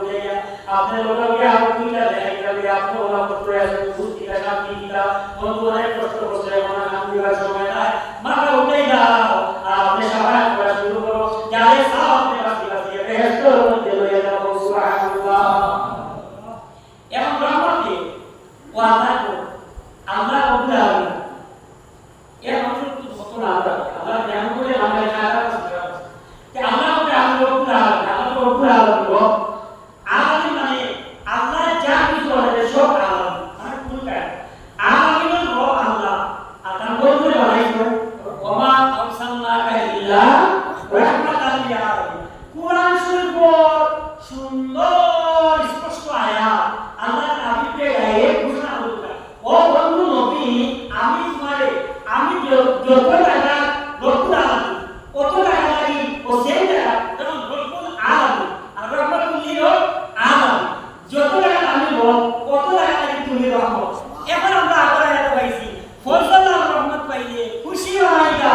আপনি লোককে আপনিটা দেখাইতে আপনি ওরা করতে আসেন বুঝিটা শান্তি দিতা বন্ধু অনেক কষ্ট করছে এখন শান্তি হওয়ার সময় নাই মাথা উঠেই দাও আর আপনি সাহায্য করা শুরু করো যারে সাহ আপনি বাঁচিয়ে বাঁচিয়ে বেহেশতের মধ্যে লইয়া যাবো সুবহানাল্লাহ এখন রহমতে ও আল্লাহ রব্বুল আলামিন এর মানুষ তো কত না আল্লাহ জ্ঞান করে আমরা সারা যে আল্লাহ রব্বুল আলামিন আল্লাহ রব্বুল আলামিন আলামিন মানে আল্লাহ যা কিছু আছে সব আলামিন মানে কোনটা আলামিনের রব আল্লাহ আল্লাহ বলতে বানাইছো ওমা আরসালনাকা ইল্লা রাহমাতাল লিল আলামিন কুরআন শরীফ সুন্দর স্পষ্ট আয়াত আল্লাহ নবীকে গায়ে ঘোষণা করলেন ও বন্ধু নবী আমি তোমারে আমি যত জায়গা রব্বুল আলামিন কত জায়গা লাগি ও সেই জায়গা যেমন রব্বুল আলামিন আর রহমাতুল লিল আলামিন যত জায়গা আমি বল কত জায়গা লাগি তুমি রহমত এখন আমরা আবার আয়াত পাইছি ফজলাল্লাহ রহমত পাইলে খুশি হইতা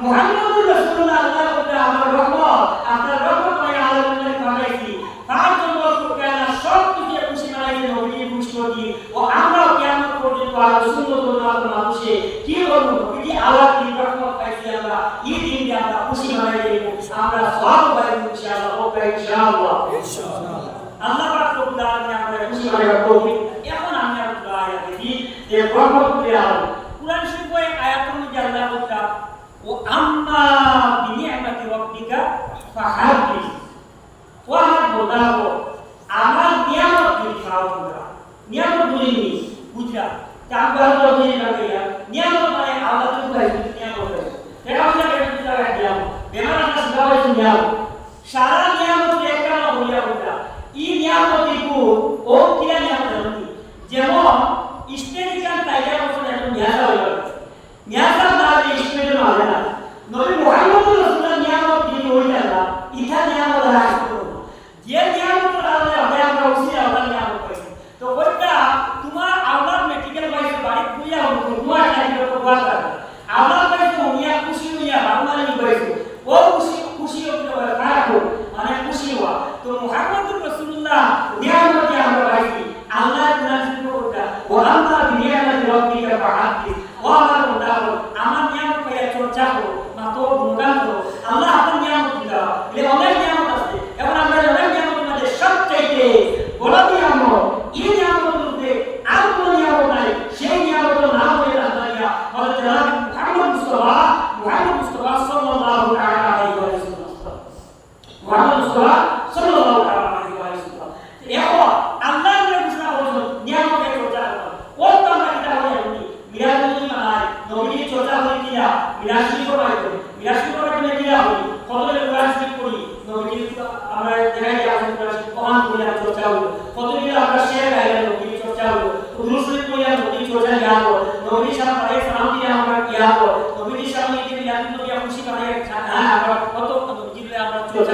মুহাম্মদুর রাসূলুল্লাহ আল্লাহ বলে আমার রহমত আপনার রহমত পাই আলামিনের পাইছি তার জন্য কোরআন সব কিছু খুশি বানাইছে নবী খুশি করি ও আমরাও কিয়ামত পর্যন্ত আর সুন্নাতুল্লাহ মানুষে কি করব নবী আল্লাহ কি রহমত পাইছি আমরা এই দিন আমরা খুশি বানাই দেব আমরা সব পাই ইনশাআল্লাহ ও পাই ইনশাআল্লাহ আল্লাহ পাক রব্বুল আলামিন আমরা খুশি বানাইব তৌফিক এখন আমি আর আয়াত দেখি যে রহমতুল আলামিন কুরআন শরীফে আয়াতের মধ্যে আল্লাহ বলতা ও আম্মা বিনিআমাতি রাব্বিকা ফাহাদিস ও আমার বলদাও আমার নিয়ামত কি খাওয়া নিয়ামত বুঝিনি বুঝা চাঁদবার তো বুঝি না গিয়া নিয়ামত মানে আল্লাহ তো কইছে নিয়ামত এটা বুঝা গেল বুঝা গেল বেমার না সবাই নিয়ামত সারা নিয়ামত একটা না বলিয়া বলতা এই নিয়ামত ইকু ও কিরা নিয়ামত জানি যেমন স্টেডিয়াম টাইগার বসে এখন নিয়ামত হইল নিয়ামত না স্টেডিয়াম হবে না নবী মুহাম্মদ রাসূলুল্লাহ নিয়ামত কি হইতা না ইথা নিয়ামত রাখতো যে নিয়ামত আল্লাহ আমরা উসি আল্লাহ নিয়ামত পাইছি তো ওইটা তোমার আল্লাহ মেডিকেল পাইছে বাড়ি কুইয়া তোমার লাগি তো বাবা আল্লাহ পাইছে উনিয়া খুশি হইয়া বাবা লাগি পাইছে ও খুশি খুশি হইতে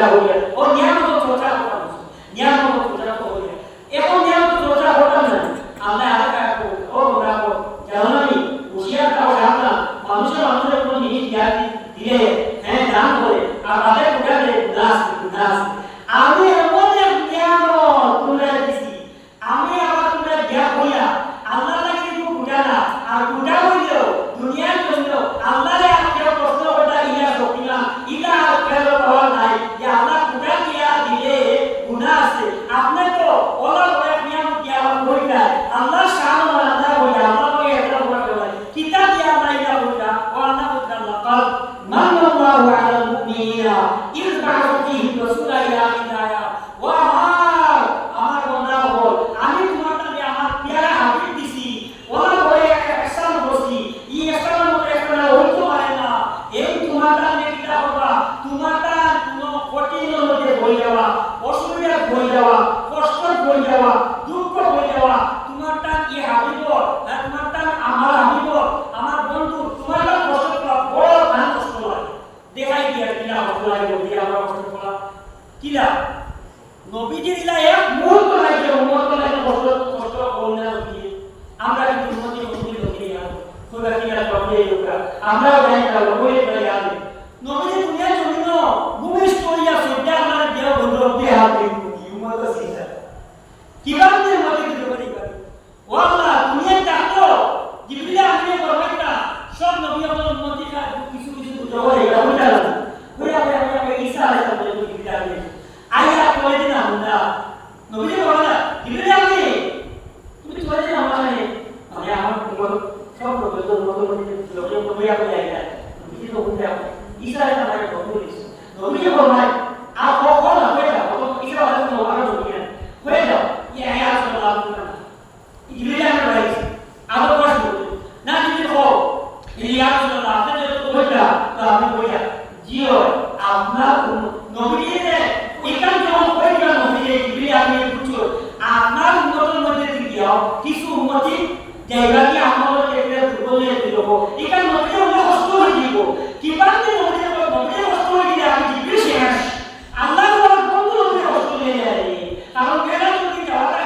চর্চা হইয়া ও নিয়ামত চর্চা করা নিয়ামত চর্চা হইয়া এখন নিয়ামত চর্চা করতাম না আমরা আলাদা ও রাখো জানো আমি হুশিয়ারটাও জানতাম মানুষের কোনো জিনিস দিলে হ্যাঁ দান করে আর তাদের কোটালে নাস আমি এমন এক নিয়ামত তুলে দিছি আমি আবার তুলে দেয়া হইয়া আল্লাহ লাগে কিন্তু কোটা না আর কোটা হইল দুনিয়ার জন্য আল্লাহরে আর কেউ প্রশ্ন করতে ইয়া সকিনা ইলা আর কেউ পাওয়া নাই যে আল্লাহ কোটা দিয়া দিলে গুনাহ আছে আপনি তো ওলা বড় নিয়ামত দিয়া হইতা আল্লাহ শান আর আল্লাহ হইতা আল্লাহ বলে এটা বলে কিতাব দিয়া আল্লাহ ইলা হইতা ও আল্লাহ বলে লাকাদ মানাল্লাহু আলাল মুমিনিনা ইয বা'আথা ফীহিম রাসূলা ইলা হিদায়া ওয়া আমার বান্দা বল আমি তোমাকে আমার প্যারা হাবিব দিছি ওলা বলে ihsan করছি এই ihsan মতে একটা হইতো পারে না এই তোমাটা নেকিটা হবা তোমাটা কোনো কঠিনের মধ্যে হয়ে যাওয়া অসুবিধা হয়ে যাওয়া কষ্ট হয়ে যাওয়া দুঃখ হয়ে যাওয়া তোমারটা কি হাবিব না তোমারটা আমার হাবিব আমার বন্ধু তোমারটা কষ্ট করা বড় ধান কষ্ট লাগে দেখাই দিয়া কিনা হলাই বলি আমরা কষ্ট করা কিলা নবীজির ইলা এক মুহূর্ত লাগে উম্মত লাগে কষ্ট করনা দিয়ে আমরা কিন্তু উম্মতি নবী খুদা কিনা কবে লোকা আমরা জানি না বলে বলে আমি নবী দুনিয়া জমিন মুমিশ করিয়া সজ্জা আমার দেহ বন্ধ দিয়ে হাতে উম্মত সিজা কিভাবে মতে দিতে পারি ওয়াল্লাহ দুনিয়া দেখো জিবরিল আমিনে বরবাদটা সব নবী আমার উম্মতি কা কিছু জবাই এটা হইয়া ঈসা আলাইহিস সালাম জিবরিল আমিনে আয়া কই দিন আমরা নবী বলা জিবরিল আমিনে তুমি কই দিন আমরা মানে আমার সব লোকের নবী আপনি আইয়া নবী তো বলতে ঈসা আলাইহিস সালামের কথা বলিস নবী বলা আর কখন হয়ে যাও ঈসা আলাইহিস সালাম আর নবী হয়ে যাও ইয়া রাসূলুল্লাহ জিবরিল আমিনে বলেছে আবার প্রশ্ন না জিবরিল হো ইয়া রাসূলুল্লাহ আপনি যদি কইতা তো আপনি কইয়া জিও আপনার নবীরে এখান যখন কইতা নবীরে জিবরিল আমিনে পুছো আপনার উম্মতের মধ্যে দিও কিছু উম্মতি জায়গা কি আমার একটা দুর্বল দিল এখান নবীরে আমরা কষ্ট হয়ে দিব কিভাবে নবীরে কষ্ট হয়ে দিলে আমি জিবরিল শেষ আল্লাহ আমার বন্ধু নবীরে কষ্ট হয়ে যায় কারণ কেন যদি যাওয়াটা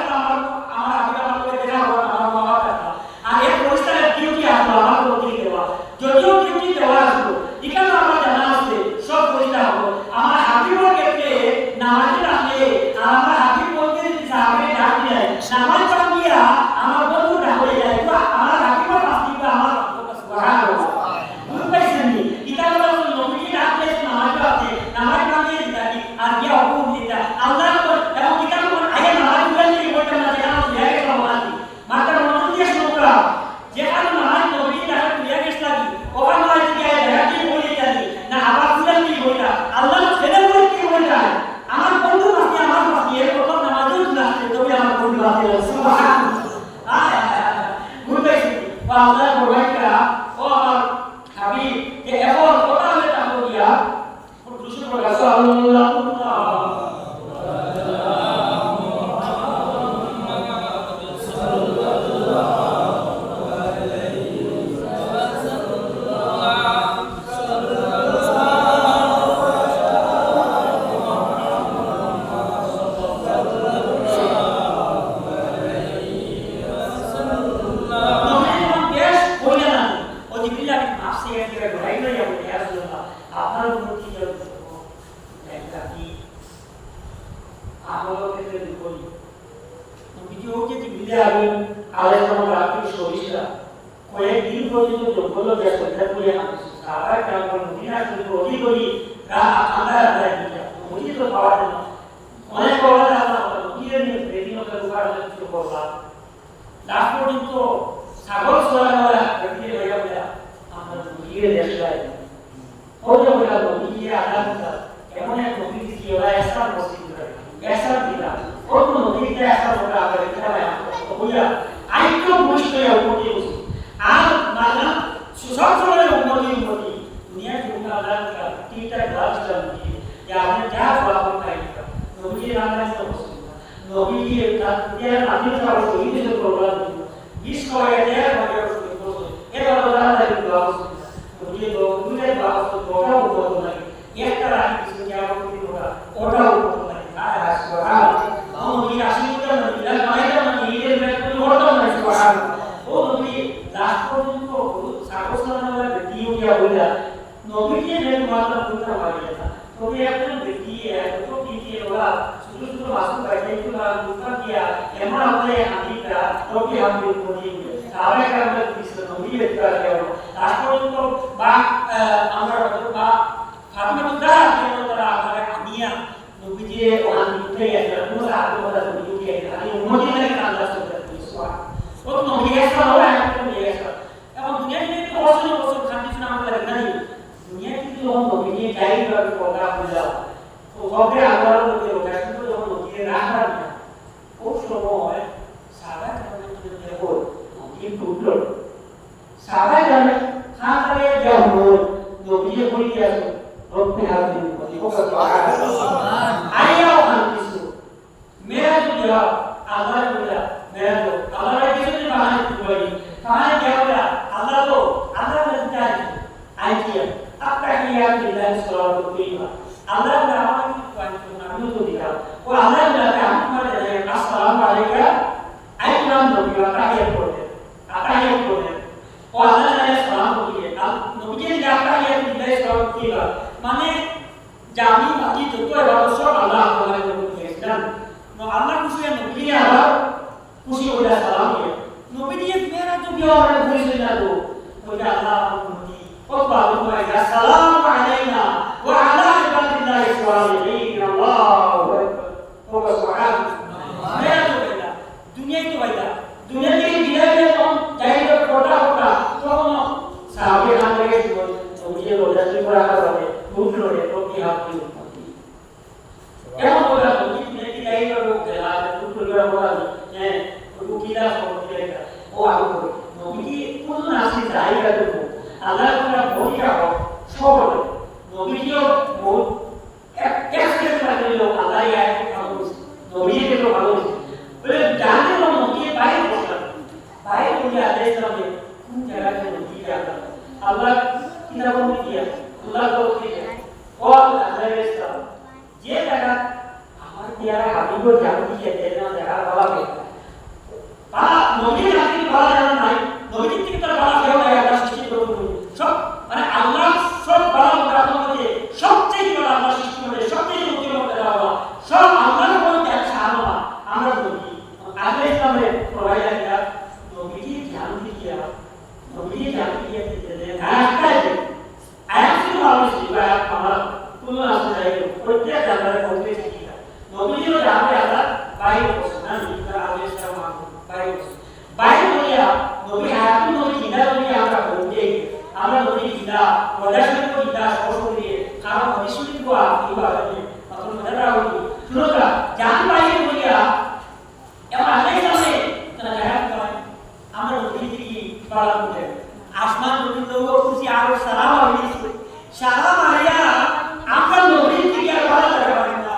আমার আগে আমার করে দেখা হবে আমার বাবা কথা আর এই পরিষ্কারের ডিউটি আসলো আমার প্রতি দেওয়া যদিও ডিউটি দেওয়া আসলো এখানে আমার জানা আছে সব পরিষ্কার হলো আমার হাবিবের ক্ষেত্রে নামাজে রাখলে আর আমার হাবিব বলতে সাহাবে ডাক দেয় নামাজ পড়িয়া আমার বন্ধু ডাক হয়ে যায় তো আমার হাবিবের পাশ থেকে আমার সুবহানাল্লাহ বুঝাইছেন নি এটা হলো নবীজি ডাক দেয় নামাজ পড়তে নামাজ পড়িয়ে দিতানি আর কি হুকুম দিতা আল্লাহ এবং কিতাব আগে নামাজ পড়লে কি বলতে না যেন লেগে সমাধি মাত্র মনোযোগ দিয়ে শুনরা যেখানে নামাজ নবী ডাক দিয়ে গেছ লাগি ওখানে নয় যে দেখাটি বলে জানি না আবার ফুলেন কি বইটা আল্লাহ ছেলে বলে কি বইটা আমার বন্ধু আছে আমার পাশে এর প্রথম নামাজও আছে তবে আমার বন্ধু আছে সুবহানাল্লাহ বুঝাইছি আল্লাহ বলেটা ও আমার হাবিব যে এখন কথা হলে তা বলিয়া দুশো টাকা সাল্লাল্লাহু তবে একজন ব্যক্তি এত পিটি ওরা ছোট ছোট মাসুম বাইকগুলো দুটো দিয়া এমন আমাদের হাতিটা রবি হাতি কোনি সারা কারণে কিছু নবী এটা গেল তারপর তো বা আমরা বা ফাতিমা দার যেন তারা আমাদের আমিয়া নবী যে ওখান থেকে এসে পুরো আত্ম কথা নবী কে আমি উম্মতি লাগে আল্লাহ সুবহানাহু ওয়া তাআলা ও নবী এসে ওরা নবী এসে এখন দুনিয়া নিয়ে তো বছর বছর শান্তি শোনা আমাদের লাগে না দুনিয়া কিন্তু নবী নিয়ে গাইড করে কথা বলা তো সবে আল্লাহর মধ্যে লোক কিন্তু যখন নবী রাখা না ও সময় সাদা কারণে দেখো নবী টুটলো সাদা কারণে খাতারে যাও নবী বলি আসো রব্বি হাদিন বলি ও সুবহান আয়াও হাদিসু মেরা দুনিয়া আল্লাহ বলা মেরা তো আল্লাহ কিছু বাহানে বলি কানে যাওয়া আল্লাহ তো আল্লাহ জানে আইকিয়া আত্তাহিয়াত লিল্লাহি সালাতু আলাইহি আল্লাহ আমাকে কোয়ান্টু নামে তো দিলা ও আল্লাহ বলে আমি মানে আসসালামু আলাইকা আইকুলাম নবী আত্তাহিয়াত করতে ও আল্লাহ সালাম বলিয়ে নবী যে আত্তাহিয়াত লিল্লাহি সালাতু আলাইহি মানে জামি বাকি যত ইবাদত সব আল্লাহ তাআলা করেছেন আল্লাহ খুশি নবী আল্লাহ খুশি হয়ে সালাম দিয়ে নবী দিয়ে মেরা তো বিয়া আমরা খুশি না তো ওই আল্লাহ উম্মতি ও বাবু ভাই আসসালামু আলাইনা ওয়া আলা ইবাদিল্লাহি সালিহিন আল্লাহু আকবার ও সুবহান মেরা তো ভাইলা দুনিয়ায় তো ভাইলা দুনিয়া থেকে বিদায় নিয়ে তখন যাইলো ফোটা ফোটা তখন সাহাবে নাম লেগে জীবন নবীকে রোজাতি করা হবে উঠলো রে তো কি হবে এমন বলা নবী নেকি যাইলো লোক দেলা উঠলো করে বলা হ্যাঁ ও কিলা সব দিলেটা ও আলো নবী কোন নাসি জায়গা দেবো আল্লাহ তাআলা বলিয়া সব নবীও বহুত এক লাগে লোক আল্লাহ আয়াত ভালো নবীকে তো ভালো বলে জানে নবী বাইরে বসা বাইরে বলে আদেশ করে কোন জায়গায় নবী যাবে আল্লাহ কিনা বলে দিয়া আল্লাহ বলে ও আল্লাহ রাস্তা যে জায়গা আমার পিয়ারা হাবিব জানি যে দেনা জায়গা বাবা বা নবী জাতি বাবা জানা নাই নবী থেকে তার বাবা কেউ নাই আল্লাহ সৃষ্টি করে সব মানে আল্লাহ সব বাবা মুরাদের মধ্যে সবচেয়ে বড় আল্লাহ সৃষ্টি করে সবচেয়ে উত্তম করে আল্লাহ সব আল্লাহর মধ্যে আছে আল্লাহ আমরা নবী আগে ইসলামে প্রভাইয়া কিয়া নবী কি ধ্যান দিয়া নবী জাতি দিয়ে দিতে আয়াত আয়াত আলোচনা আমার কোন আছে যাই প্রত্যেক জায়গায় বলতে শিখি নবীও জানে আল্লাহ বাইরে বসে না নিতা আদেশ করা বাইরে বলিয়া নবী আয়াত নবী কিনা নবী আমরা বলতে আমরা নবী কিনা ওদাসের কিনা সরস্বতী কারণ হরিশুদ্ধ কোয়া ইবাদতে তখন মজারা হই শুনুকা জান বাইরে বলিয়া এমন আল্লাহ জানে তারা জাহাজ করে আমরা নবী থেকে পালন করে আসমান নবী লোক খুশি আর সালাম আলাইহি সালাম আলাইয়া আমরা নবী থেকে আর ভালো করে পারি না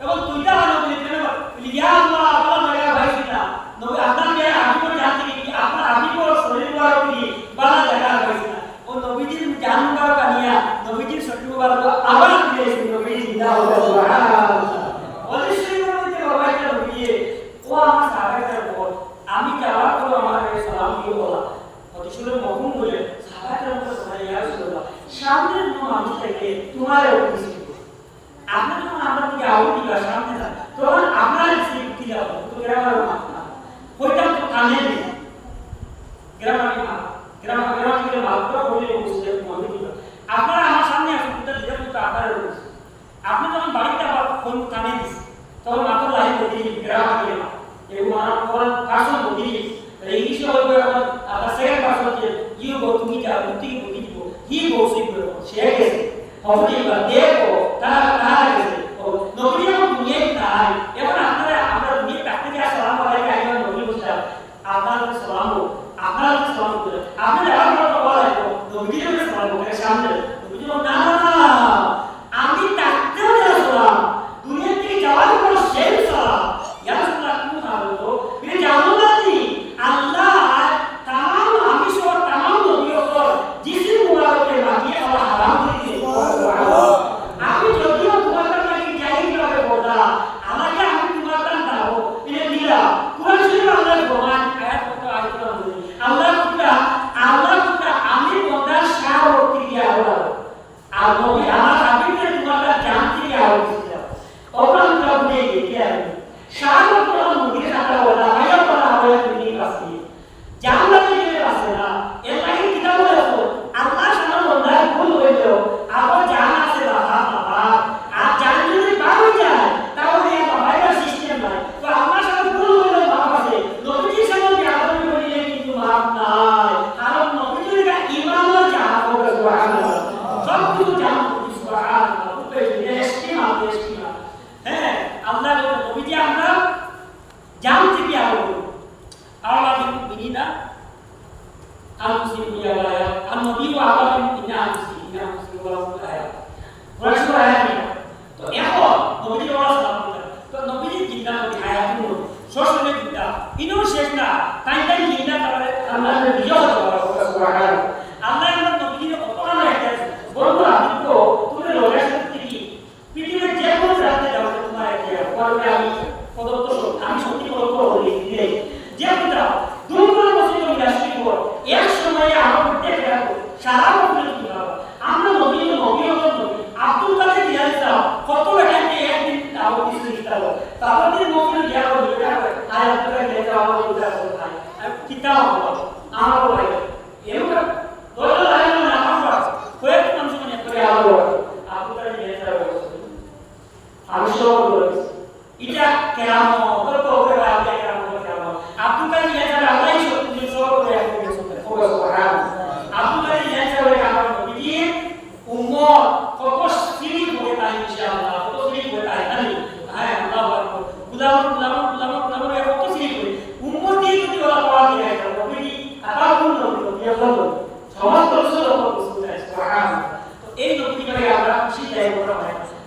এবং তুইটা নবী কেন ইয়া আল্লাহ আল্লাহ মায়া ভাই না নবী আল্লাহ কে আমি জানতে কি আপনার আমি को শরীর বার করি বালা জায়গা পাইছি না ও নবীজির জান বার কানিয়া নবীজির শরীর বার আবার দিয়েছে নবী জিন্দা হবে সুবহানাল্লাহ ওই শরীরের মধ্যে বাবাইটা নবী ও আমার সাহাবাদের বল আমি যাওয়ার পর আমার সালাম দিয়ে বলা অতি সুন্দর মহকুম বলে সাহাবাদের মধ্যে সবাই ইয়া রাসূলুল্লাহ সামনের মানুষ থেকে তোমার উপস্থিত আপনি যখন আমরা থেকে আউট দিবা সামনে না তখন আপনার সেই কি যাবো তো গ্রামার না কইটা তো কানে দিই গ্রামার কি মাত্র বলে বুঝতে মনে দিবা আপনারা আমার সামনে আসুন তো দিলে তো আপনার উপস্থিত আপনি যখন বাড়িতে আবার ফোন কানে দিস তখন মাত্র লাইন বলি গ্রামার কি না এগুলো আমার কোন কাজ বলি এই বিষয় হলো আপনার সেকেন্ড পার্সন যে ইউ গো তুমি যা বুদ্ধি বুদ্ধি দিব হি গো সি গো সে গেছে হবে বা দেখো তারা গেছে ও নবীও দুনিয়ায় নাই এখন আপনারা আমরা দুনিয়া কাটতে যা সালাম আলাইকুম আইবা নবী মুস্তাফা আপনার সালাম করে আপনারা আমরা তো বলাই তো নবীর সালাম করে সামনে নবী না আমি কাটতে যা সালাম দুনিয়া থেকে যাওয়ার পর সেই সালাম ইয়া রাসূলুল্লাহ কোন হালো তো এই জানো না আল্লাহ তাম আমি সব তাম নবীর উপর জিসিম মুবারকে লাগিয়ে আল্লাহ হারাম করে দিয়েছে আমি যদিও তোমাদের লাগি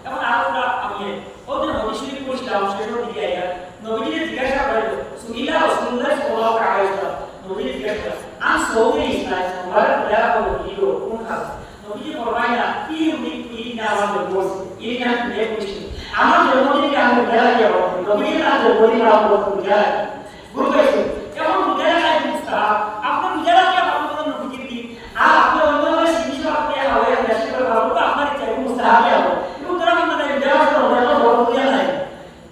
এখন আরেকটা আমি ওদের নবী শরীফ পড়ছিলাম শেষের দিকে আইয়া নবীজি জিজ্ঞাসা করে সুইলা রাসূলুল্লাহ সাল্লাল্লাহু আলাইহি ওয়াসাল্লাম নবীজি জিজ্ঞাসা আন সৌরি ইসলাম আমরা দেয়া হলো ইলো কোন খাস নবীজি ফরমায় না কি উনি কি না আমাদের বস এই না দিয়ে বলছি আমার জন্মদিনে আমি দেয়া যাব নবীজি না জন্মদিনে আমরা পূজা বুঝেছি এখন পূজা নাই বুঝতা আপনি পূজা কি আপনার নবীজি দিন আর আপনি অন্য জিনিস আপনি হবে বেশি করে ভালো তো আপনার ইচ্ছা মুস্তাহাবি হবে এবং তারা মানে দেওয়া হলো না বড় পূজা নাই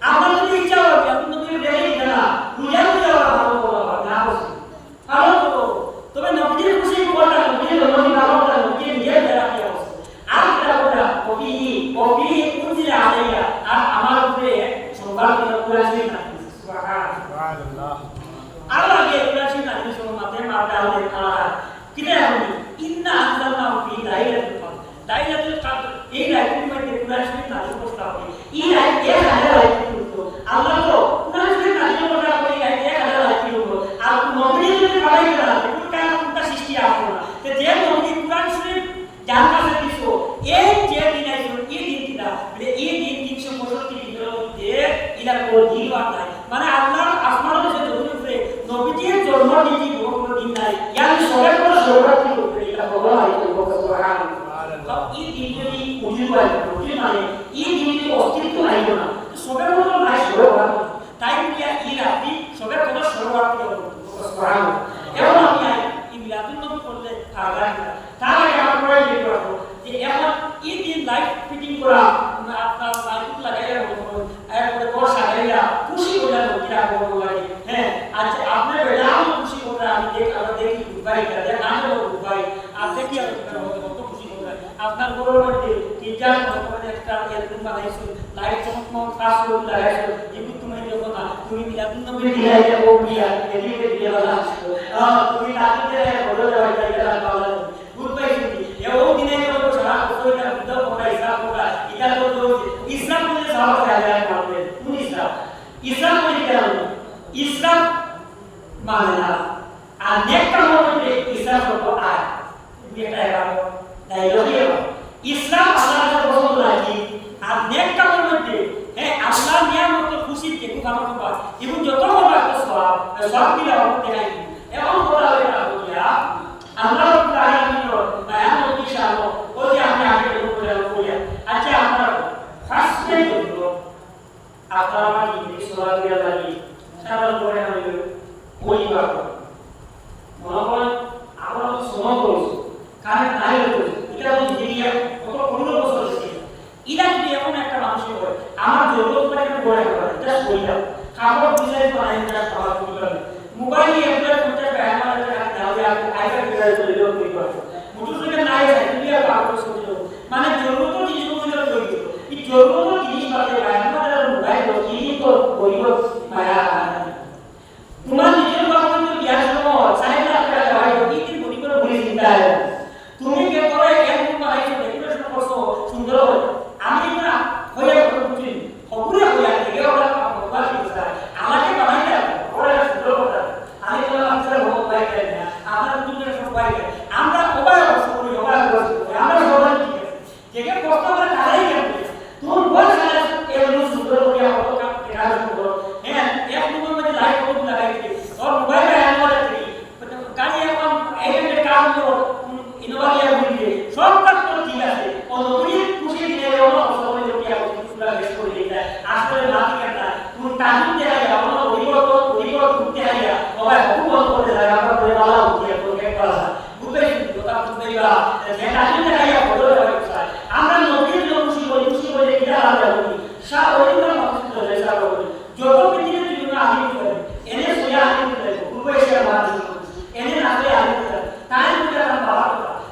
আপনার যদি ইচ্ছা হবে আপনি নবীজি দেই না পূজা ভালো বলা না বসে ভালো তো তবে নবীজির খুশি বলটা নবীজির জন্মদিন ভালো বলা নবীজি নিজে দেওয়া কি অবস্থা আর এটা বলা কবি উনজিলা আলাইয়া আর আমার উপরে সবার দিন কোরআন শরীফ না সুবহানাল্লাহ আল্লাহ কে কোরআন শরীফ না দিছো মাতে মারদা হলে খালা কিটা আমি ইন্না আনজালনাহু ফি লাইলাতুল কদর লাইলাতুল কদর এই রাতের মধ্যে কোরআন শরীফ নাযিল করতে হবে এই রাত 1000 রাত কিন্তু আল্লাহ তো কোরআন শরীফ নাযিল করতে হবে এই রাত 1000 রাত কিন্তু আর নবীজি যদি বাড়াই না কোনটা সৃষ্টি আসবে না তো যে নবী কোরআন শরীফ জানতা দিছো এই যে দিন আইছো এই দিন কিটা মানে এই দিন 365 দিনের মধ্যে ইলা কোন দিন নাই মানে আল্লাহ আসমানের যে জমিনের উপরে নবীজির জন্মদিন কোনো দিন নাই ইয়ানি সবার কোনো সৌভাগ্য করতে এটা বলা হয় সুবহানাল্লাহ এই দিন যদি উজির হয় উজির মানে এই দিনের অস্তিত্ব নাই না সবার কোনো নাই সৌভাগ্য তাই কি এই রাতে সবার কোনো সৌভাগ্য সুবহানাল্লাহ এবং আমি এই মিলাদুন নবী করলে ফায়দা কি তার আগে আমরা এই করব যে এখন এই দিন লাইট ফিটিং করা আপনার লাইট লাগাইয়া বলবো এরপরে বর্ষা গাইয়া খুশি হয়ে যাবো কিরা বলবো লাগে হ্যাঁ আচ্ছা আপনার বেলাও খুশি করে আমি দেখি দুবাই দেখ আমি দুবাই আর দেখি আমি কত খুশি করে আপনার বড় মধ্যে টিচার মানে একটা এরকম বানাইছো লাইট চমকমক কাজ করে লাগাইছো এগুলো তুমি দেখো না তুমি মিলাদুন নবী দিলাই যাবো বিয়া এদিকে দিয়ে বানাইছো তুমি রাতে বড় যাওয়া যাইলা বাবা গুড বাই তুমি এও দিনে তো সারা বছর এটা বুদ্ধ পড়া ইসলাম পড়া এটা তো ইসলাম বলে সব জায়গায় পাবে কোন ইসলাম বলে কেন ইসলাম মানে না আর নেকটা মধ্যে ইসলাম হলো আর এটা এবারে তাই লইও ইসলাম আল্লাহর পছন্দ নাকি আর নেকটা মধ্যে হ্যাঁ আল্লাহ নিয়ামত খুশি থেকে ভালো পাবা এবং যত হবে সব দিলে হবে দেখাই এবং বলা হয় না বলিয়া আল্লাহ রাব্বুল আলামিনের বায়ান ইনশাআল্লাহ ওই আমরা আগে বলিয়া আচ্ছা আমরা ফার্স্ট টাইম বলবো আপনারা কি বিশ্বরাত দিয়া লাগি সারা করে হইল ওই বাপ মনে করেন আমরা তো সময় করছি কারণ নাই করছি এটা তো দিদিয়া কত 15 বছর হয়েছে ইলা যদি এখন একটা মানুষের হয় আমার জরুরত পড়ে একটা বড় করে জাস্ট বইলা খাবার বুঝাই তো আইন না খাবার বুঝলাম মোবাইল এপ্লাই করতে পারে আমার একটা দাও আইফোন বিলাই করে দিও কই পারো মোটরসাইকেল নাই সাইকেল পাবো শুনছো মানে জরুরত জিনিসগুলো লইতো এই জরুরত জিনিস বাদে আমাদের মোবাইল কি তো বইব মায়া তোমার নিজের বাবা তো বিয়ার সময় সাইকেল আপনারা হয় এই দিন বড়ি করে বলি চিন্তা হয় তুমি কে করে এক রূপ আইছো ডেকোরেশন করছো সুন্দর আমি না হয়ে বুঝি হবুরে হইয়া থেকে ওরা বাবা কি চায় আমাকে বানাইতে ওরা সুন্দর কথা আমি তো আপনার ভোগ পাই না আমরা দুজনে সব পাই আমরা সবাই অবশ্য করি সবাই অবশ্য করি আমরা সবাই ঠিক আছে যেটা কষ্ট করে তারাই কেন তোর বয়স এগুলো সুন্দর করে অত কাজ দেখা সুন্দর হ্যাঁ এক নম্বর মধ্যে লাইট বহুত লাগাই দিই और मोबाइल में आने वाला थी गाड़ी अपन एजेंट काम को इनोवा लिया हुई है सब तक तो ठीक है और नौकरी खुशी दे रहे हो और सब में जो किया पूरा बेस्ट को लेता है आजकल बात करता है तुम तालीम दे रहे हो और वही को घूमते आ गया और भाई बहुत बहुत कर दे रहा है आपका कोई वाला हो गया तो क्या वाला बुबे होता बुबे का मैं तालीम दे रहा है बोलो है আমরা নবীর জন্য খুশি বলে কিরা আলাদা করি সা ওইগুলো মত চলে যাবে যত পৃথিবীর জন্য আমি করি এনে সোয়া আমি করি বুবে এসে বাদ এনে নাতে আমি করি তাই বুঝে আমরা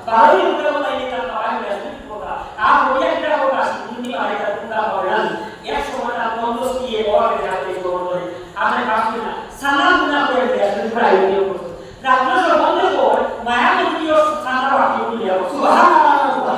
বাড়ি উপরে বলা এই কাজ পাওয়া গেছে কথা আর ওই একটা কথা শুনি আরে তোমরা বলেন এক সময় বন্ধ দিয়ে বড় যাবে বলে আমরা কাছে না সালাম না করে দেন প্রায় রাত্রে বন্ধ করে মায়া মন্দির সালাম রাখি বলি সুবহানাল্লাহ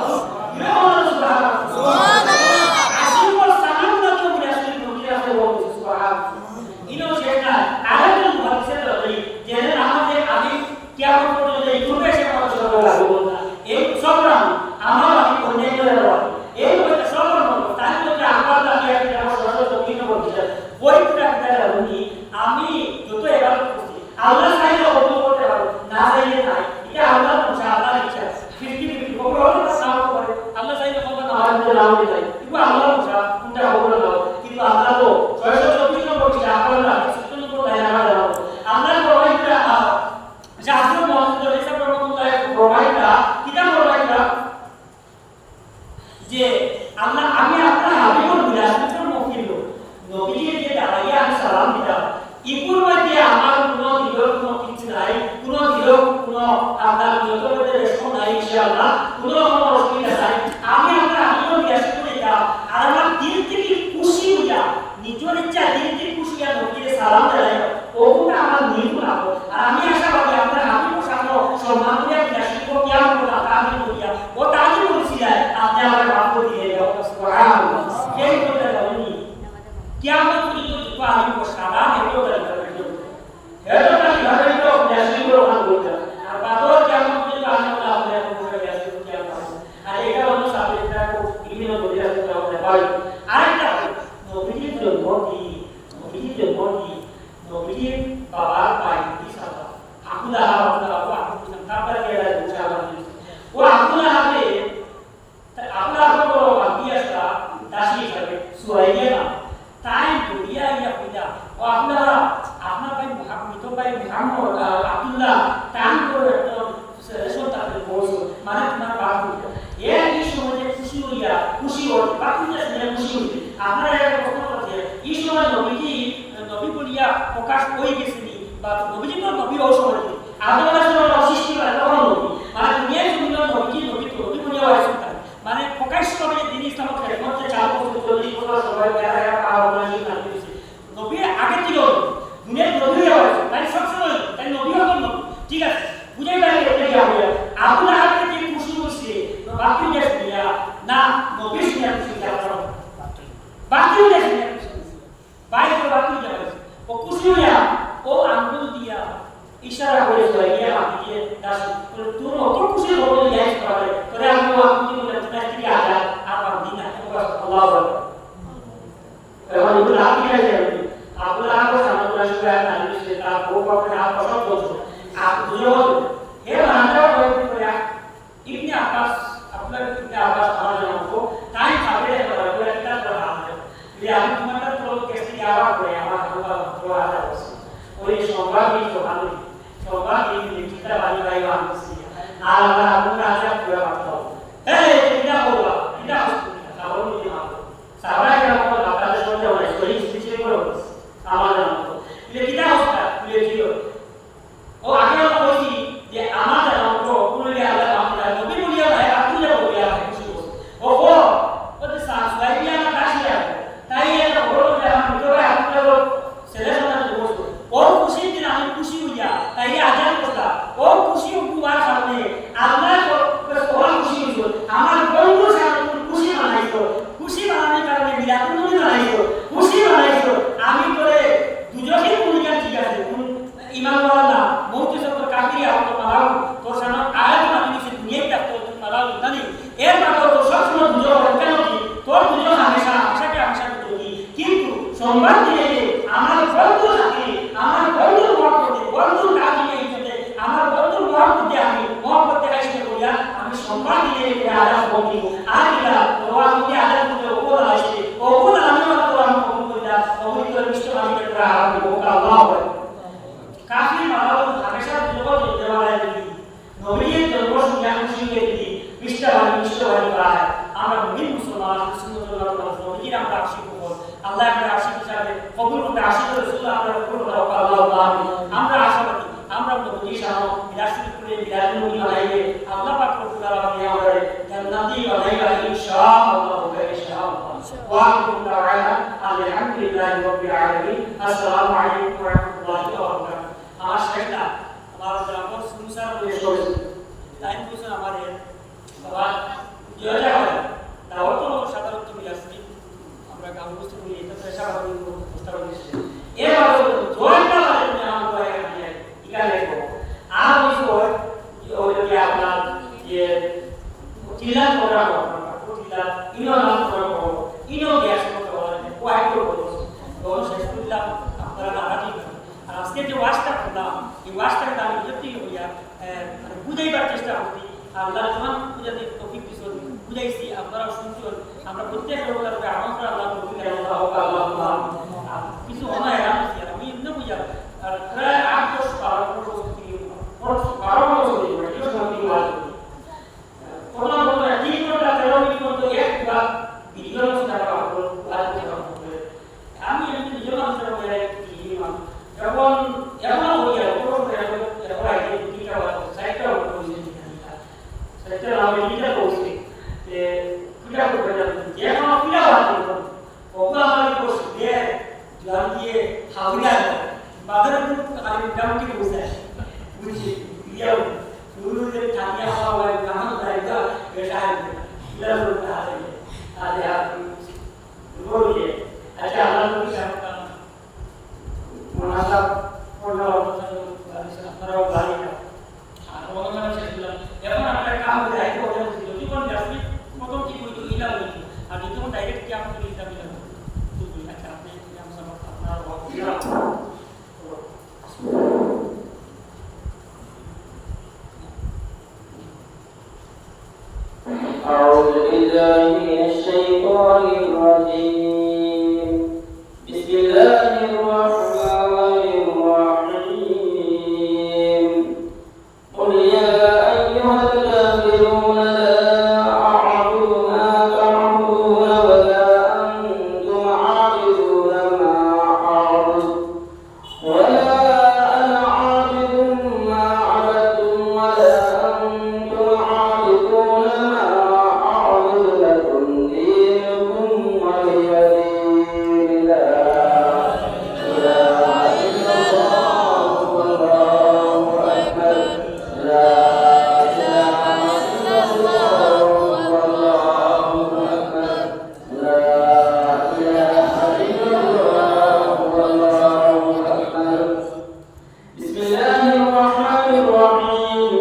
আমাদের নাই কিন্তু আল্লাহ বুঝা কোনটা খবর দাও কিন্তু আল্লাহ তো 624 নম্বর ছিল আপনারা 70 নম্বর লাইন আমরা দাও আমরা প্রোভাইডটা জাতীয় মহাসচিব রেসা প্রবন্ধটা প্রোভাইডটা কিটা প্রোভাইডটা যে আল্লাহ আমি আপনার হাবিবুল বিলাসিতুল মুফিল নবীকে যে দাঁড়াইয়া আমি সালাম দিলাম ইকুর মধ্যে আমার কোনো দিলর কোনো কিছু নাই কোনো দিলর কোনো আপনার যতটা রেসপন্স নাই ইনশাআল্লাহ কোনো কোনো অসুবিধা নাই আমি আপনার হাবিবুল বিলাসিতুল দিলাম আর আমার দিল থেকে খুশি হইয়া নিজের ইচ্ছা দিল থেকে খুশি হইয়া নবীকে সালাম দিলাম ওটা আমার নির্ভর আর আমি আশাবাদী আপনার হাবিবুল সামনে সম্মান দিয়া বিলাসিতুল কিয়ামত আমি করিয়া ও তাজি বলছিলেন আপনি আমার বাপ দিয়ে দাও সুবহানাল্লাহ এই কথা বলি কিয়ামত পর্যন্ত তো আমি বসারা এগুলো করে এতো না কিভাবে তো বিলাসিতুল ওখান বলতে আর বাদর কিয়ামত পর্যন্ত আমি আল্লাহ আপনাকে বলে বিলাসিতুল কিয়ামত আর এটা হলো সাবেকটা বিভিন্ন বলিয়া তো আমরা পাই আরেকটা নবীর জন্মটি নবীর বাবার বাইটি সাথে আব্দুল্লাহ তারপরে গেলা বুঝাবা ও আব্দুল্লাহ আপনার বড় বাকিয়াটা দাসী হিসাবে সুরাইয়া না তাই দুনিয়া ইয়া পূজা ও আপনারা আপনার ভাই মুহাম্মদ ভাই মুহাম্মদ আব্দুল্লাহ তান করে একটা সন্তানকে বলছো মানে তোমার বাপ এর এই সময় খুশি হইয়া খুশি হল বাকিটা শুনে খুশি হই আপনারা একটা কথা বলছে এই সময় নবী বলিয়া প্রকাশ হয়ে গেছেনি বা নবীজি তো নবী অসময় আপনারা সময় সৃষ্টি করে তখন নবী মানে দুনিয়ার জন্য নবী বলিয়া হয়েছে মানে প্রকাশ্যভাবে দিন ইসলামত খেদমত যে 4 বছর 40 বছর সবাই বেড়ায়া পাওয়া বলে না দিয়েছে নবী আগে থেকে দুনিয়ার নবী হয়েছে তাই সবসময় তাই নবী হল নবী ঠিক আছে বুঝাই পারে এটা কি হবে আল্লাহ হাতে যে খুশি হইছে বাকি দেশ দিয়া না নবী শুনে খুশি করো বাকি দেশ নিয়ে খুশি বাইরে তো বাকি যাবে ও খুশি হইয়া ও আঙ্গুল দিয়া ইশারা করে যাইয়া আপনি দাস তুমি অত খুশি হলো ইয়াস করে তোরে আমি আপনি বলে তুমি আজা আপন দিন আল্লাহু আকবার এখন এগুলো আপনি কাছে আপনারা को समझना शुरू है नाली से का वो अपने आप पसंद दोस्तों आप जो हे मानव कोई प्रया इब्ने अब्बास अपना इब्ने अब्बास हमारे हमको टाइम खाते हैं पर कोई इतना पढ़ा है ये आप तुम्हारा तो कैसे क्या बात है हमारा होगा तो आता है और ये सोमवार भी तो हाल सोमवार की लिखिता वाली भाई वहां से আর আমরা আপনারা আজ পুরো বার্তা এই এটা হোগা এটা কারণ কি না সারা কেন আপনাদের সঙ্গে আমরা স্টোরি শিখে করব আমাদের মতো এটা কিটা হোগা বলে দিও ও আগে আমরা বলি যে আমাদের মতো কোনলে আল্লাহ আমরা নবী বলিয়া ভাই আপনি বলিয়া ভাই খুশি ও ও ওতে সাইবিয়া না দাসিয়া তাই এটা বড় যে আমি তো আপনাদের ছেলে সন্তান বলবো ও খুশি দিন আমি খুশি হইয়া তাই আজান কথা ও খুশি হওয়ার সামনে আল্লাহ কোরআন খুশি হইছো আমার বন্ধু সামনে খুশি বানাইছো খুশি বানানোর কারণে মিলাদুন নবী বানাইছো খুশি বানাইছো আমি করে দুজকে ভূমিকা ঠিক আছে ইমাম ওয়ালা মৌত সব কাফির আও তো মালাউ তোর সামনে আয়াত মানি সে দুনিয়া কা তো মালাউ জানি এর মানে তো সব সময় দুজো কেন কি তোর দুজো হামেশা আশাকে আশা করি কিন্তু সম্মান দিয়ে আমার বন্ধু সাথে আমার বন্ধু মহব্বতে বন্ধু কাজে এইতে আমার বন্ধু মহব্বতে আমি মহব্বতে কাজে করিয়া আমি সম্মান দিয়ে আলাদা বলি আর কিলা তোরা যদি আলাদা করতে ওপর আসে ওপর আমি তো আমি কবুল করিলা ওই তো মিষ্ট আমি করা আমি আল্লাহ বলে কাফির মালাউ হামেশা জগৎ দেওয়ালে দিই নবীর জন্ম শুনে খুশি হয়ে দিই মিষ্ট ভাই পায় আমরা মুমিন মুসলমান সুন্নাতুল্লাহ নবীর আমরা আশিক করব আল্লাহ আমরা আশিক হিসাবে কবুল করতে আশিক রাসূল আমরা কবুল করব আল্লাহ আমরা আশাবাদী আমরা নবীর সামনে বিরাসত করে বিরাজমান নবী বানাইবে আল্লাহ পাক রব্বুল আলামিন আমাদের জান্নাতি বানাইবে ইনশাআল্লাহ ইনশাআল্লাহ ওয়া আকুম দাওয়ানা আলহামদুলিল্লাহি রাব্বিল আলামিন আসসালামু আলাইকুম ওয়া রাহমাতুল্লাহি ওয়া বারাকাতুহু আমার শেখটা আমার জামাত সুনসার বলে চলে টাইম বুঝে আমাদের বাবা জয় হয় দাওয়াত সাধারণত মিলাসি আমরা গাম বুঝতে বলি এটা পেশা বাড়ি প্রস্তাব দিচ্ছি এবার জয়টা মানে আমরা এখানে ইকালে কো আর ওই যে আপনার যে চিল্লা করা চিল্লা ইনো নাম করা ইনো গ্যাস করা ও আইটো করছে তো শেষ করলাম আপনারা নারাজি আর আজকে যে ওয়াজটা করলাম এই ওয়াজটাকে আমি যদি হইয়া মানে বুঝাইবার চেষ্টা করছি আল্লাহ যখন বুঝাতে তৌফিক দিছেন বুঝাইছি আপনারা শুনছেন আমরা প্রত্যেক লোকের আমার আল্লাহ করতে গেল আল্লাহ কিছু অনায় আমি এমনি বুঝা আর প্রায় 8-10 বছর থেকে কারণ হচ্ছে কিছু সময় ওয়াজ কোন কোন একই ঘন্টা 13 মিনিট মতো একবার ভিডিও ছাড়া ওয়াজ করে আমি এমনি নিজে মানুষের মধ্যে কি এখন এমন হয়ে গেল পুরো এখন আগে দুইটা সাইটটা করছি সাইটটা আমি দুইটা করছি যে কিটা করবে না যে কোনো কিটা বাদ করব ওগুলো আমাদের করছি যে জান দিয়ে হাওড়া বাজারে আমি ডাউটি বসে বুঝছি ইয়াও শুরুতে থাকিয়া হওয়া কাম দাইতা বেশায় ইলা বলতে আছে আরে আপনি বলিয়ে আচ্ছা আল্লাহ কি জানতাম মুনাসাব পড়া আপনারাও ভালো আর ওখানে ছিল এখন আমরা কাম করে আইতে ওটা যদি কোন যাচ্ছি কত কি কইতো ইলা বলি আর যদি কোন ডাইরেক্ট কি আমরা ইলা বলি তো বলি আচ্ছা আপনি কাম সব আপনার أعوذ بالله من الشيطان الرجيم بسم الله الرحمن الرحيم قل يا أيها الكافرون لا أعبد ما تعبدون ولا أنتم عابدون ما أعبد ولا أنا عابد ما عبدتم ولا أنتم عابدون ما أعبد لكم دينكم ولي دين لا إله إلا الله والله أكبر لا إله إلا الله والله أكبر لا إله إلا الله والله أكبر بسم الله الرحمن الرحيم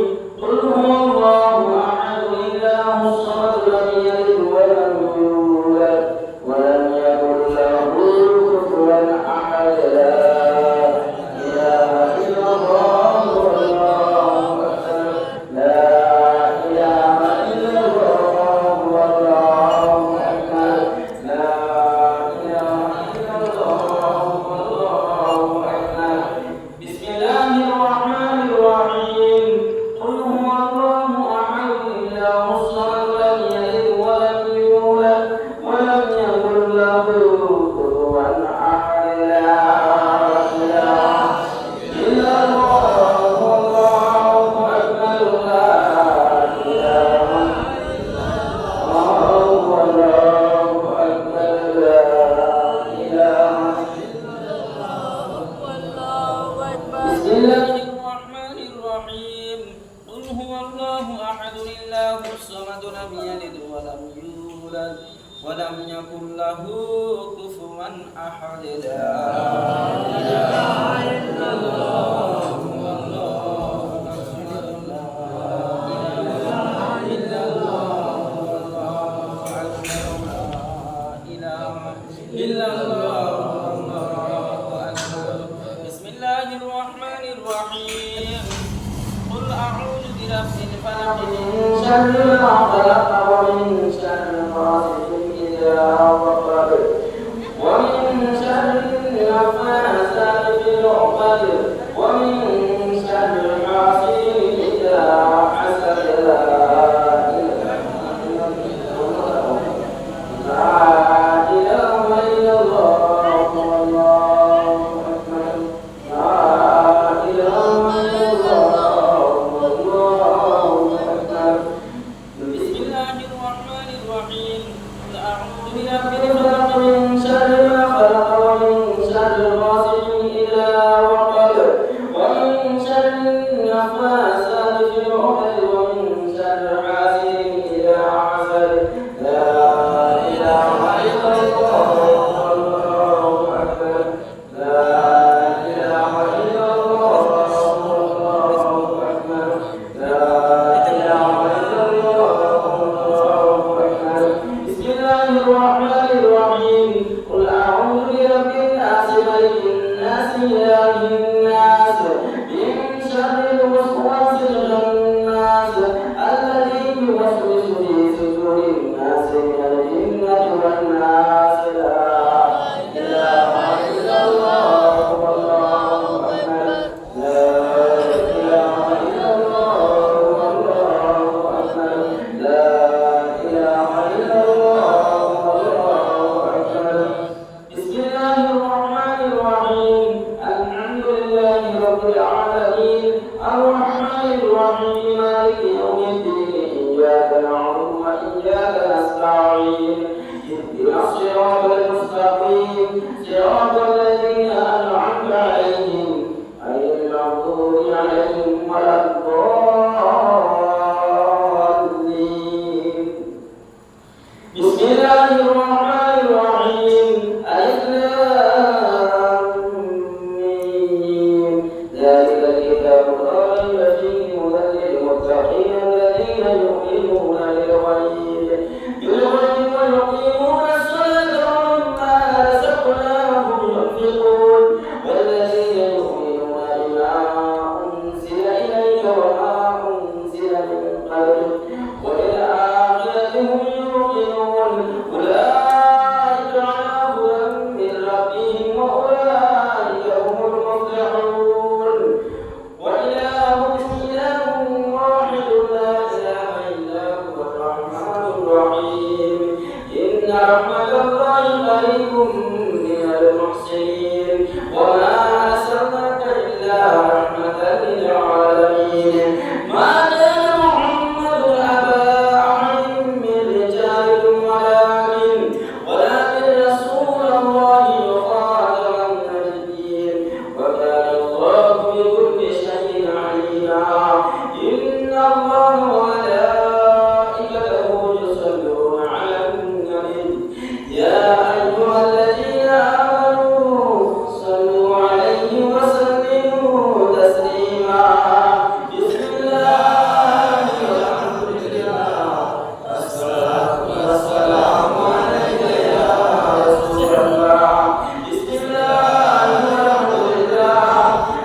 قل هو الله أحد الله الصمد لم يلد ولم يولد ولم يكن له كفوا أحد لا إله إلا الله والله أكبر لا إله إلا الله والله أكبر لا إله إلا الله والله أكبر بسم الله الرحمن الرحيم قل هو الله أحد الله الصمد لم يلد ولم يولد ولم يكن له كفوا أحد لا إله إلا الله والله أكبر لا إله إلا الله والله أكبر لا إله بسم الله الرحمن الرحيم قل هو الله أحد الله الصمد لم يلد ولم يولد ولم يكن له كفوا أحد لا إله إلا الله والله أكبر لا إله إلا الله والله أكبر لا إله إلا الله والله أكبر بسم الله الرحمن الرحيم قل أعوذ برب الفلق من شر ما خلق ومن شر غاسق إذا وقب ومن شر النفاثات في العقد ومن شر حاسد إذا حسد لا إله إلا الله لا إله إلا الله والله أكبر لا إله إلا الله والله أكبر بسم الله الرحمن الرحيم قل أعوذ برب الفلق من شر ما خلق ومن شر غاسق إذا وقب ومن شر النفاثات في العقد ومن شر حاسد إذا حسد لا إله إلا الله والله أكبر لا إله إلا الله والله أكبر لا إله إلا الله والله أكبر بسم الله الرحمن الرحيم قل أعوذ برب الناس ملك الناس إله الناس من شر الوسواس الخناس الذي يوسوس في صدور الناس من الجنة صراط الذين أنعمت عليهم غير المغضوب عليهم ولا الضالين. بسم الله الرحمن الرحيم. ألف لام ميم. ذلك الكتاب لا ريب فيه هدى للمتقين الذين يؤمنون بالغيب ويقيمون الصلاة ومما رزقناهم ينفقون والذين يؤمنون بما أنزل إليك وما أنزل من قبلك وبالآخرة هم يوقنون أولئك على هدى من ربهم وأولئك هم المفلحون. وإلهكم إله واحد لا إله إلا هو الرحمن الرحيم. إن رحمة الله قريب من المحسنين. وما أرسلناك إلا رحمة للعالمين. ما كان محمد أبا أحد من رجالكم ولكن رسول الله وخاتم النبيين وكان الله بكل شيء عليما. إن الله وملائكته يصلون على النبي يا أيها الذين آمنوا صلوا عليه وسلموا تسليما. بسم الله والحمد لله والصلاة والسلام عليك يا رسول الله. بسم الله والحمد لله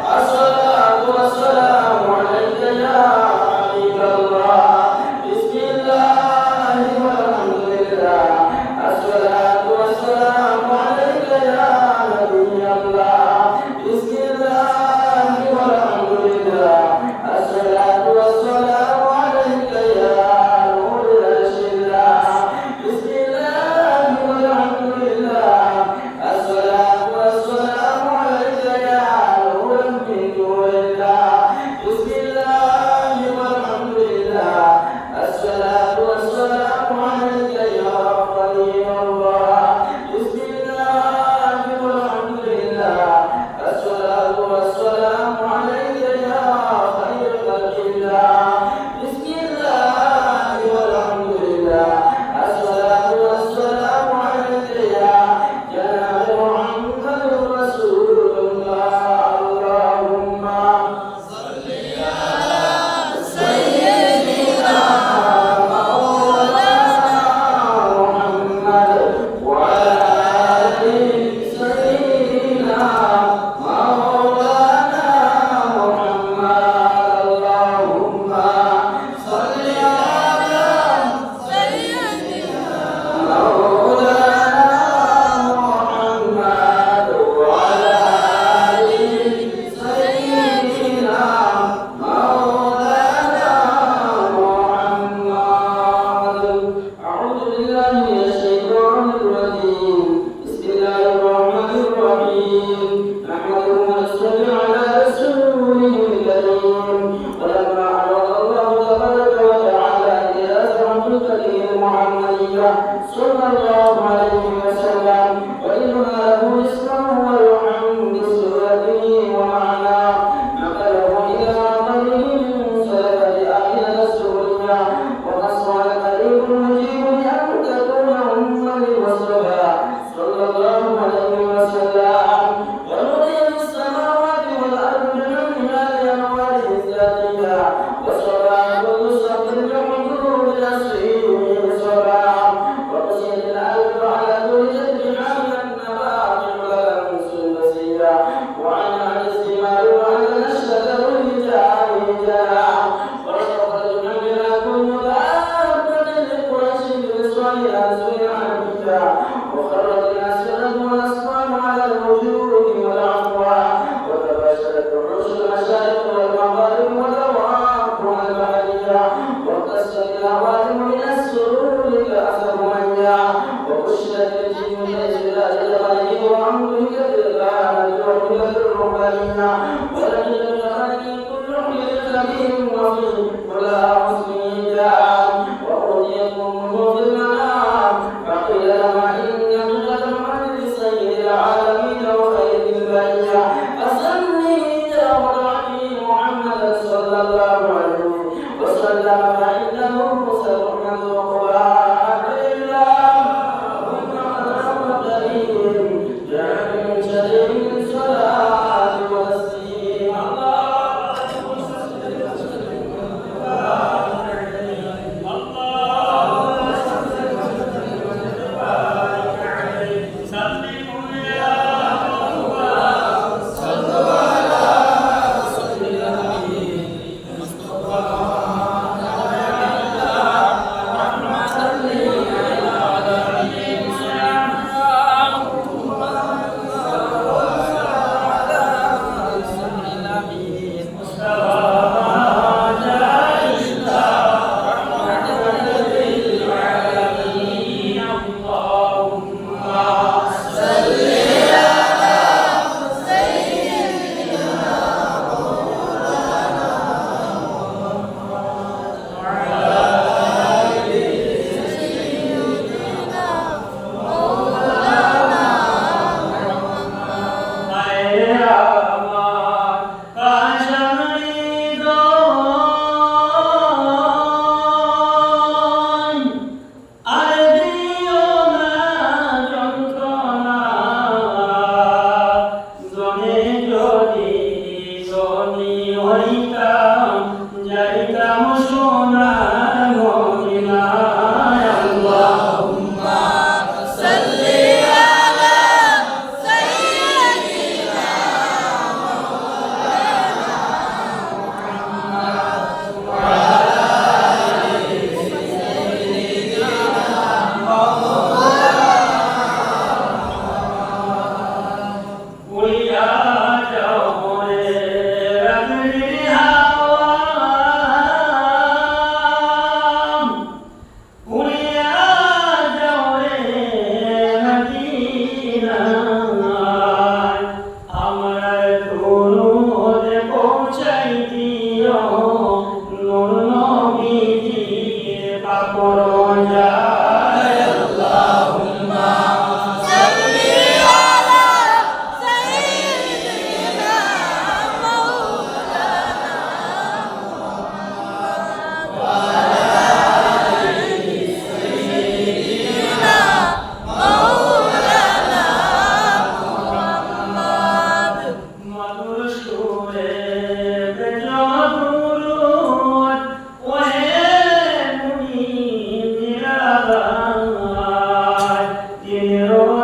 والصلاة والسلام عليك يا حبيب الله. بسم الله والحمد لله والصلاة والسلام عليك يا نبي الله. بسم الله والحمد لله والصلاة والسلام عليك يا نور عرش الله. بسم الله والحمد لله والصلاة والسلام عليك يا نور من نور الله. بسم الله والحمد لله والصلاة والسلام عليك يا خليل الله. بسم الله والحمد لله والصلاة والسلام عليك يا خير خلق الله. بسم الله والحمد لله والصلاة والسلام عليك يا جناب محمد رسول الله. اللهم صل على سيدنا مولانا محمد وعلى آل سيدنا مولانا محمد. اللهم صل على سيدنا مولانا محمد وعلى آل سيدنا مولانا محمد. أعوذ بالله من الشيطان الرجيم. بسم الله الرحمن الرحيم. نحمده ونصلي على رسوله الكريم. ولما أعرض الله تبارك وتعالى إلى رحمته المحمدية صلى الله عليه وسلم وإنما له اسمه ويرحم بسورته ومعناه نقله إلى عقله من سلفة أهل السورية وقصر القريب المجيب لأن تكون أما للمصطفى صلى الله عليه وسلم. ونودي بالسماوات والأرض بمنها لأنوار الذاتية وصباح كل صبر بحضور الأسرين صباح وقصيد الألف على كل جد حامل النبات ولا سندسية وعن الاستماع وعن نشرة الرجال رجالا ورزقت منها كل دابة لقريش برسولها سرعا بها وخرت الأسفلة والأصفار على الوجوه والأقوى وتباشرت الرسل المشارق والمغارب والأوراق والبحرية واقتصت العوالم من السرور كأثر منيا وبشرت الجن بإجلال الغيب وعمرك بالغالب وحلة الرهبانية ولكن خلق كل حلة خبير وفي ولا حسن جاء وأوتيكم في المنام فقيل لما إن قد محمد سيد العالم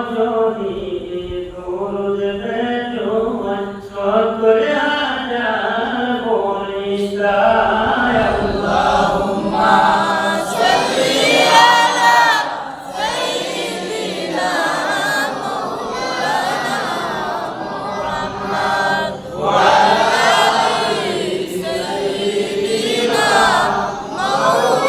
যদি দুরুদ বেজুমান সকলে হাজার বলিসায় আল্লাহুম্মা সাল্লি আলা সাইয়্যিদিনা মাওলানা মুহাম্মদ ওয়া আলা আলি সাইয়্যিদিনা মাওলানা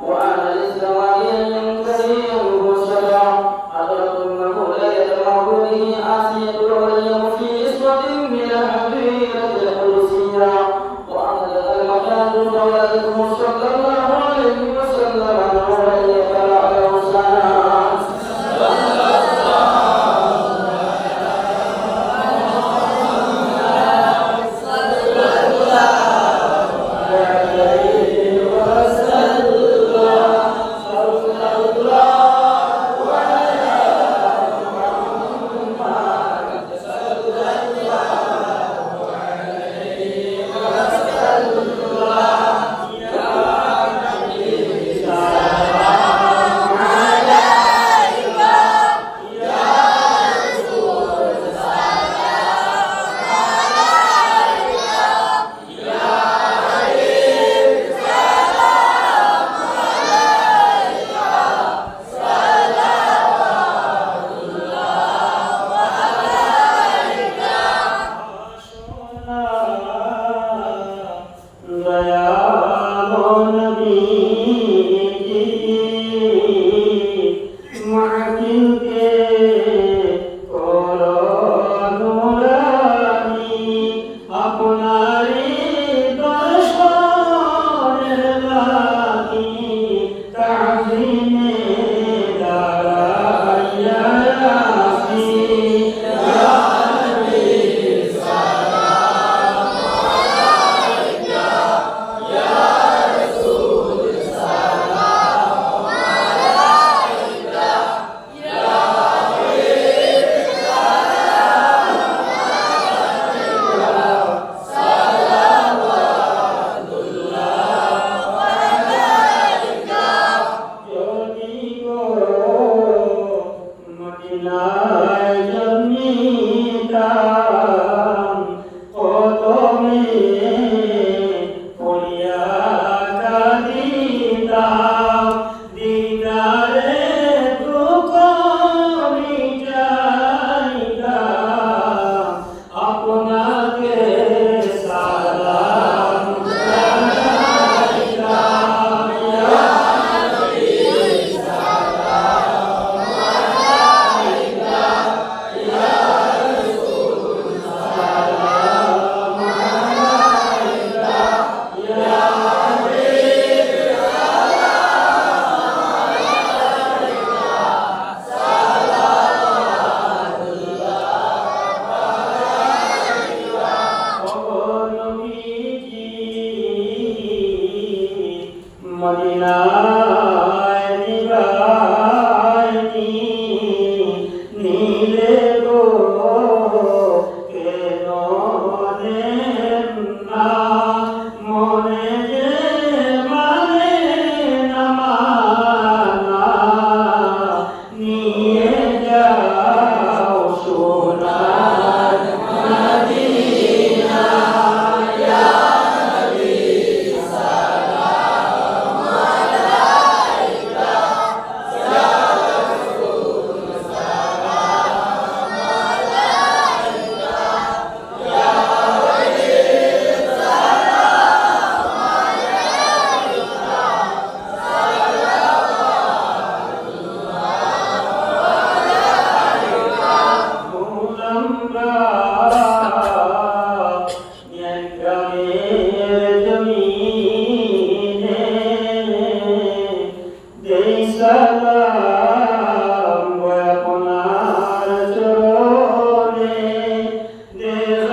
وأنا للزمان ينتهي الرسل মদিনায় জন্মিতাম কত মেয়ে পড়িয়া কাঁদিতাম দিদারে দুঃখ মিটাইতাম আপনাকে সালাম জানাইতাম ইয়া নবী সালাম আলাইকা ইয়া রাসূল সালাম আলাইকা ইয়া হাবিব মদিনায় নিবাইনি নীলে গো কেন দেন না মনে যে মানে না মানা নিয়ে যাও সোনার মদিনা ইয়া নবী সালাম আলাইকা ইয়া রাসূল সালাম আলাইকা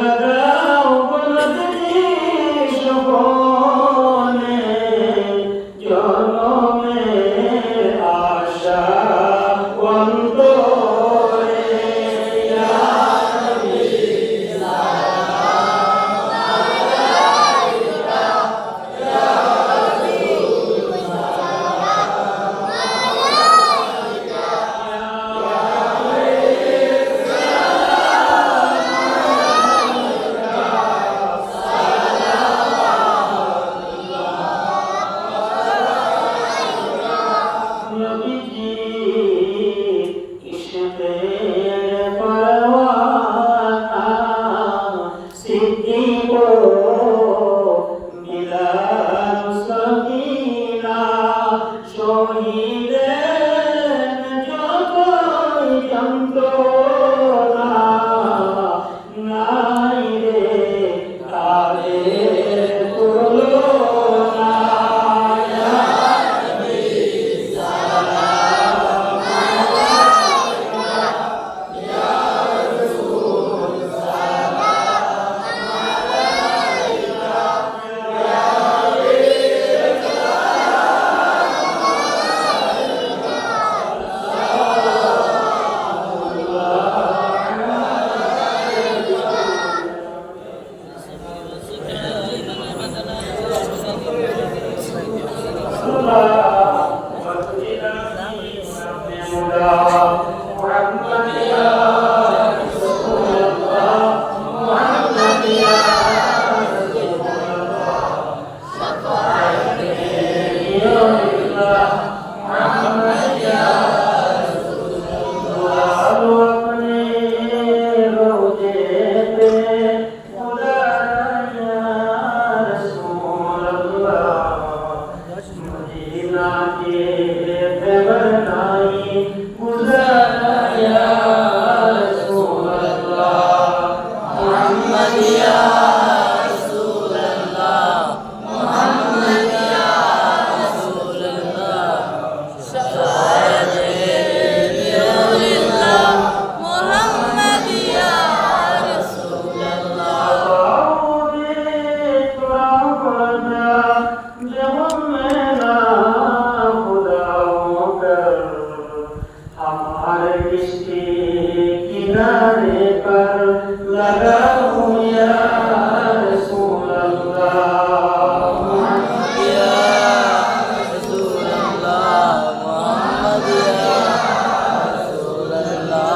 ইয়া হাবিব সালাম আশা অন্তরে ইয়া নবী সালাম আলাইকা ইয়া রাসূল সালাম আলাইকা ইয়া হাবিব নবীজি ইশকের পরওয়ানা সিদ্দিক বিলাল সকিনা শহীদের যতই যন্ত্রণা নাই রে তাদের তুলনা ইয়া নবী সালাম আলাইকা ইয়া রাসূল সালাম আলাইকা ইয়া হাবিব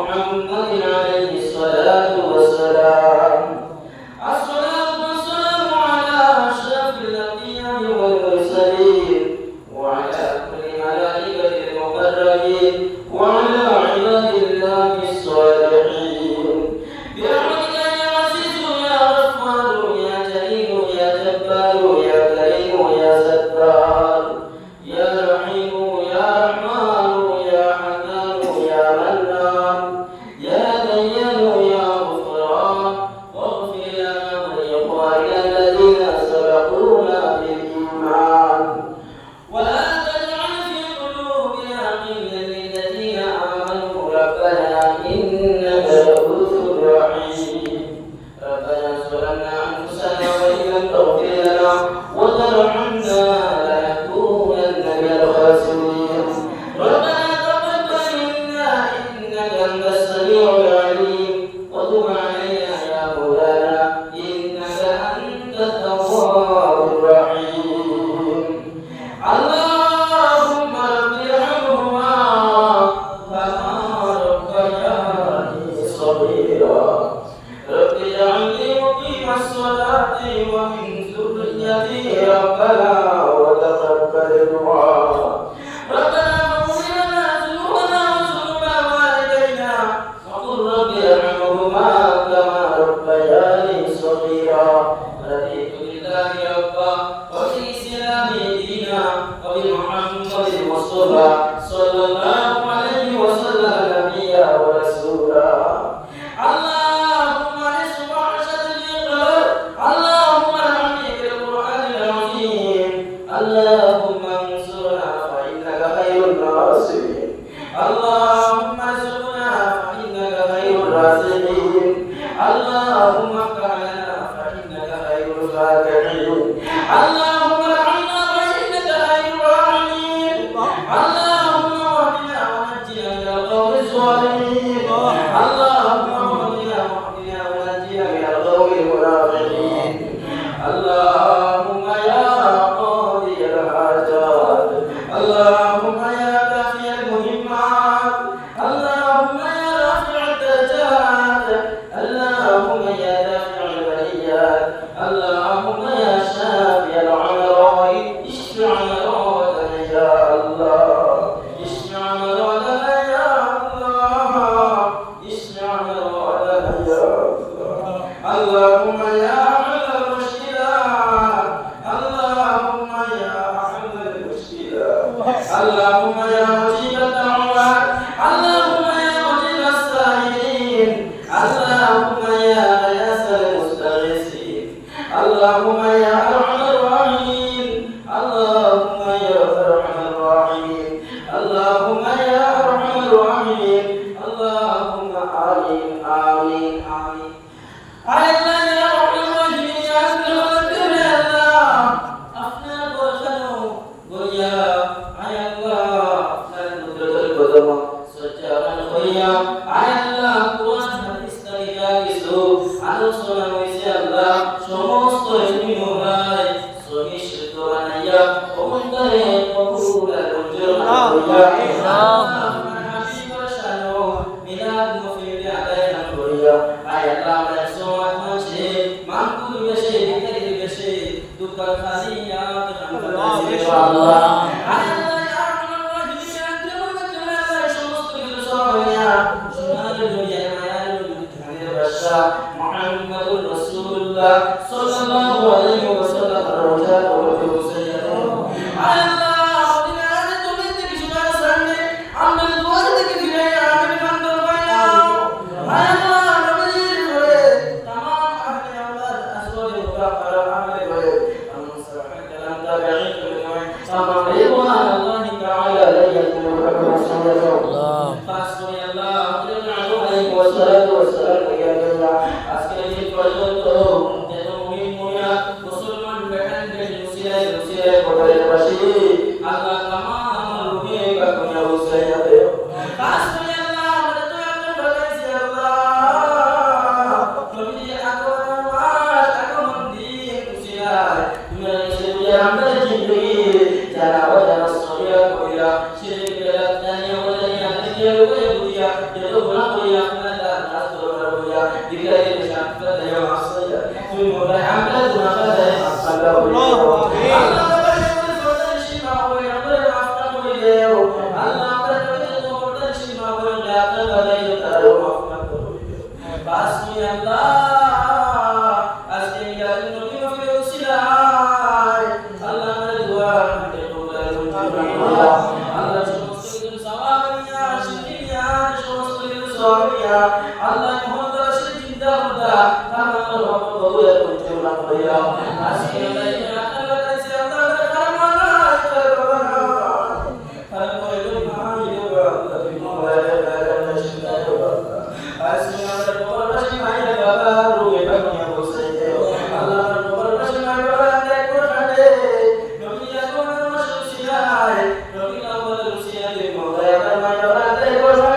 محمد عليه الصلاة والسلام. الصلاة والسلام على أشرف الأنبياء والمرسلين وعلى كل ملائكة المقربين وعلى عباد الله الصالحين. برحمتك يا عزيز يا غفار يا جليل يا جبار يا كريم يا ستار يا رحيم يا رحمن يا حنان يا منان يا ديان يا غفران واغفر لنا ولإخواننا الذين سبقونا بالإيمان ولا تجعل في قلوبنا غلا للذين آمنوا ربنا إنك رؤوف رحيم. ربنا ظلمنا أنفسنا وإن لم تغفر لنا وترحمنا لنكونن من الخاسرين. ربنا تقبل منا إنك أنت السميع العليم وتب علينا يا مولانا إنك أنت التواب الرحيم. اللهم رب ارحمهما كما ربياني صغيرا. رب اجعلني مقيم الصلاة ومن ذريتي ربنا وتقبل دعاء. ربنا اغفر لنا ذنوبنا وذنوب والدينا وقل رب ارحمهما كما ربياني صغيرا. رضيت بالله ربا وبالإسلام دينا وبمحمد المصطفى صلى الله عليه وسلم نبيا ورسولا. اللهم نصب عشرة الإقرار. اللهم ارحمني بالقرآن العظيم. اللهم انصرنا فإنك خير الناصرين. اللهم ارزقنا فإنك خير الرازقين. اللهم افتح لنا فإنك خير الفاتحين. اللهم ارحمنا فإنك خير الراحمين. اللهم اهدنا ونجنا من القوم الظالمين. اللهم اهدنا ونجنا من القوم المنافقين. اللهم يا قاضي الحاجات. اللهم يا كافي المهمات. اللهم يا رافع الدرجات. اللهم يا دافع البليات. اللهم يا شافي العمراء اشف عمراتنا يا الله. اشف عمراتنا يا الله. اشف عمراتنا يا الله. اللهم يا حل المشكلات. اللهم يا حل المشكلات. اللهم يا مجيب الدعوات. اللهم يا مجيب السائلين. اللهم يا غياث المستغيثين. اللهم يا ارحم الراحمين. اللهم يا ارحم الراحمين. اللهم يا ارحم الراحمين. اللهم آمين آمين آمين. على الله يا ارحم الراحمين يا اسلم الدنيا يا الله. افنا وخلو ويا على الله سنقدر القدم سجارا ويا على الله قوات الاستغيث على صلاه ويا الله সমস্ত ইলমিমুরাই সহিষ্ঠ বানাইয়া ওমন্তরে কবুল মঞ্জুর করিয়া মিলাদ মুফিদ আদায় করিয়া আয় আল্লাহ আমরা সমাজ মাঝে মানকুল বেশে ভিতরে বেশে দুঃখ খালিয়াত আল্লাহ আয় আল্লাহ ইয়া আরহামার রাহিমিন আল্লাহ সমস্ত কিছু সবাইয়া সোনার দুনিয়া মায়ার দুনিয়ার বাদশা মুহাম্মদুর রাসূলুল্লাহ সাল্লাল্লাহু আলাইহি ওয়াসাল্লাম রওজা ও সাইয়্যিদ আয় আল্লাহ দিনারে তুমি থেকে শুনার সামনে আমরা দোয়া থেকে ফিরে আমি বান্দর বাইনা আয় আল্লাহ নবীর করে तमाम আহলে আওলাদ আসওয়ারে মুকাফারা আমলে করে আমসাহ কালাম তাবিঈন तमाम রিদওয়ান আল্লাহ তাআলা আলাইহি ওয়া সাল্লাম ফাসবি আল্লাহ আলাইহি ওয়া সাল্লাতু ওয়া সালাম ইয়া আল্লাহ আজকে এই পর্যন্ত যত মুমিন মুমিনাত মুসলমান বেটান বেটি মুসলিম কবরের পাশে আল্লাহ तमाम রুহে কাকুয়া হুসাইয়া দে ফাসবি আল্লাহ আমরা তো একদম বলেছি আল্লাহ তুমি আগমন মাস আগমন দিন খুশিয়ায় তুমি এসে আমরা জিন্দগি যারা ওরা সরিয়া কইরা শিরক বেদাত জানিয়া ওরা জানিয়া বুঝিয়া যত গুনাহ কইরা দিকারে শান্তি দেয় মাসয়া তুমি মোরা আমরা দুনাটা দেয় আল্লাহ আল্লাহ Allah mohon cinta muda karena Allah boleh mencurah beliau asih Allah akan kasih Allah karena karena boleh mahir tapi boleh ada cinta asih Allah boleh masih mahir baru ebaknya bosnya Allah boleh masih mahir baru ande kurade dunia kona masuk siai dunia boleh siai boleh akan mahir baru ande kurade Allah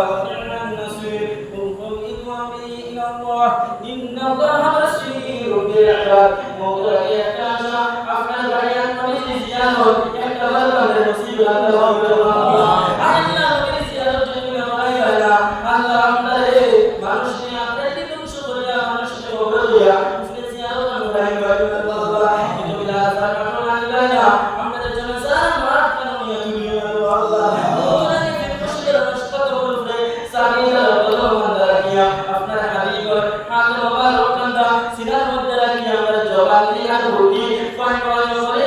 ونعم النصير قل إضرابي إلى الله إن الله بصير بالعباد موضوع يحتاج أفعال بيان ونجد زيانه يحتمل من المصير الله أعلى من زيادة جميع غيرنا الله أمره মানুষকে আপনাকে ধ্বংস করিয়া মানুষকে অবরোধিয়া উসকে জিয়ারত করাই আল্লাহ কিন্তু বিলা সারানো আল্লাহ আমাদের জন্য সারা মাফ করুন ইয়া তুমি আল্লাহ তোমাকে খুশির রাস্তা করবে সাবিলা রহমান রাখিয়া আপনার হাবিবর হাত মোবারক কান্দা সিনার মধ্যে রাখিয়া আমরা জবান দিয়া বলি পান করে বলে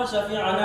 شفيعنا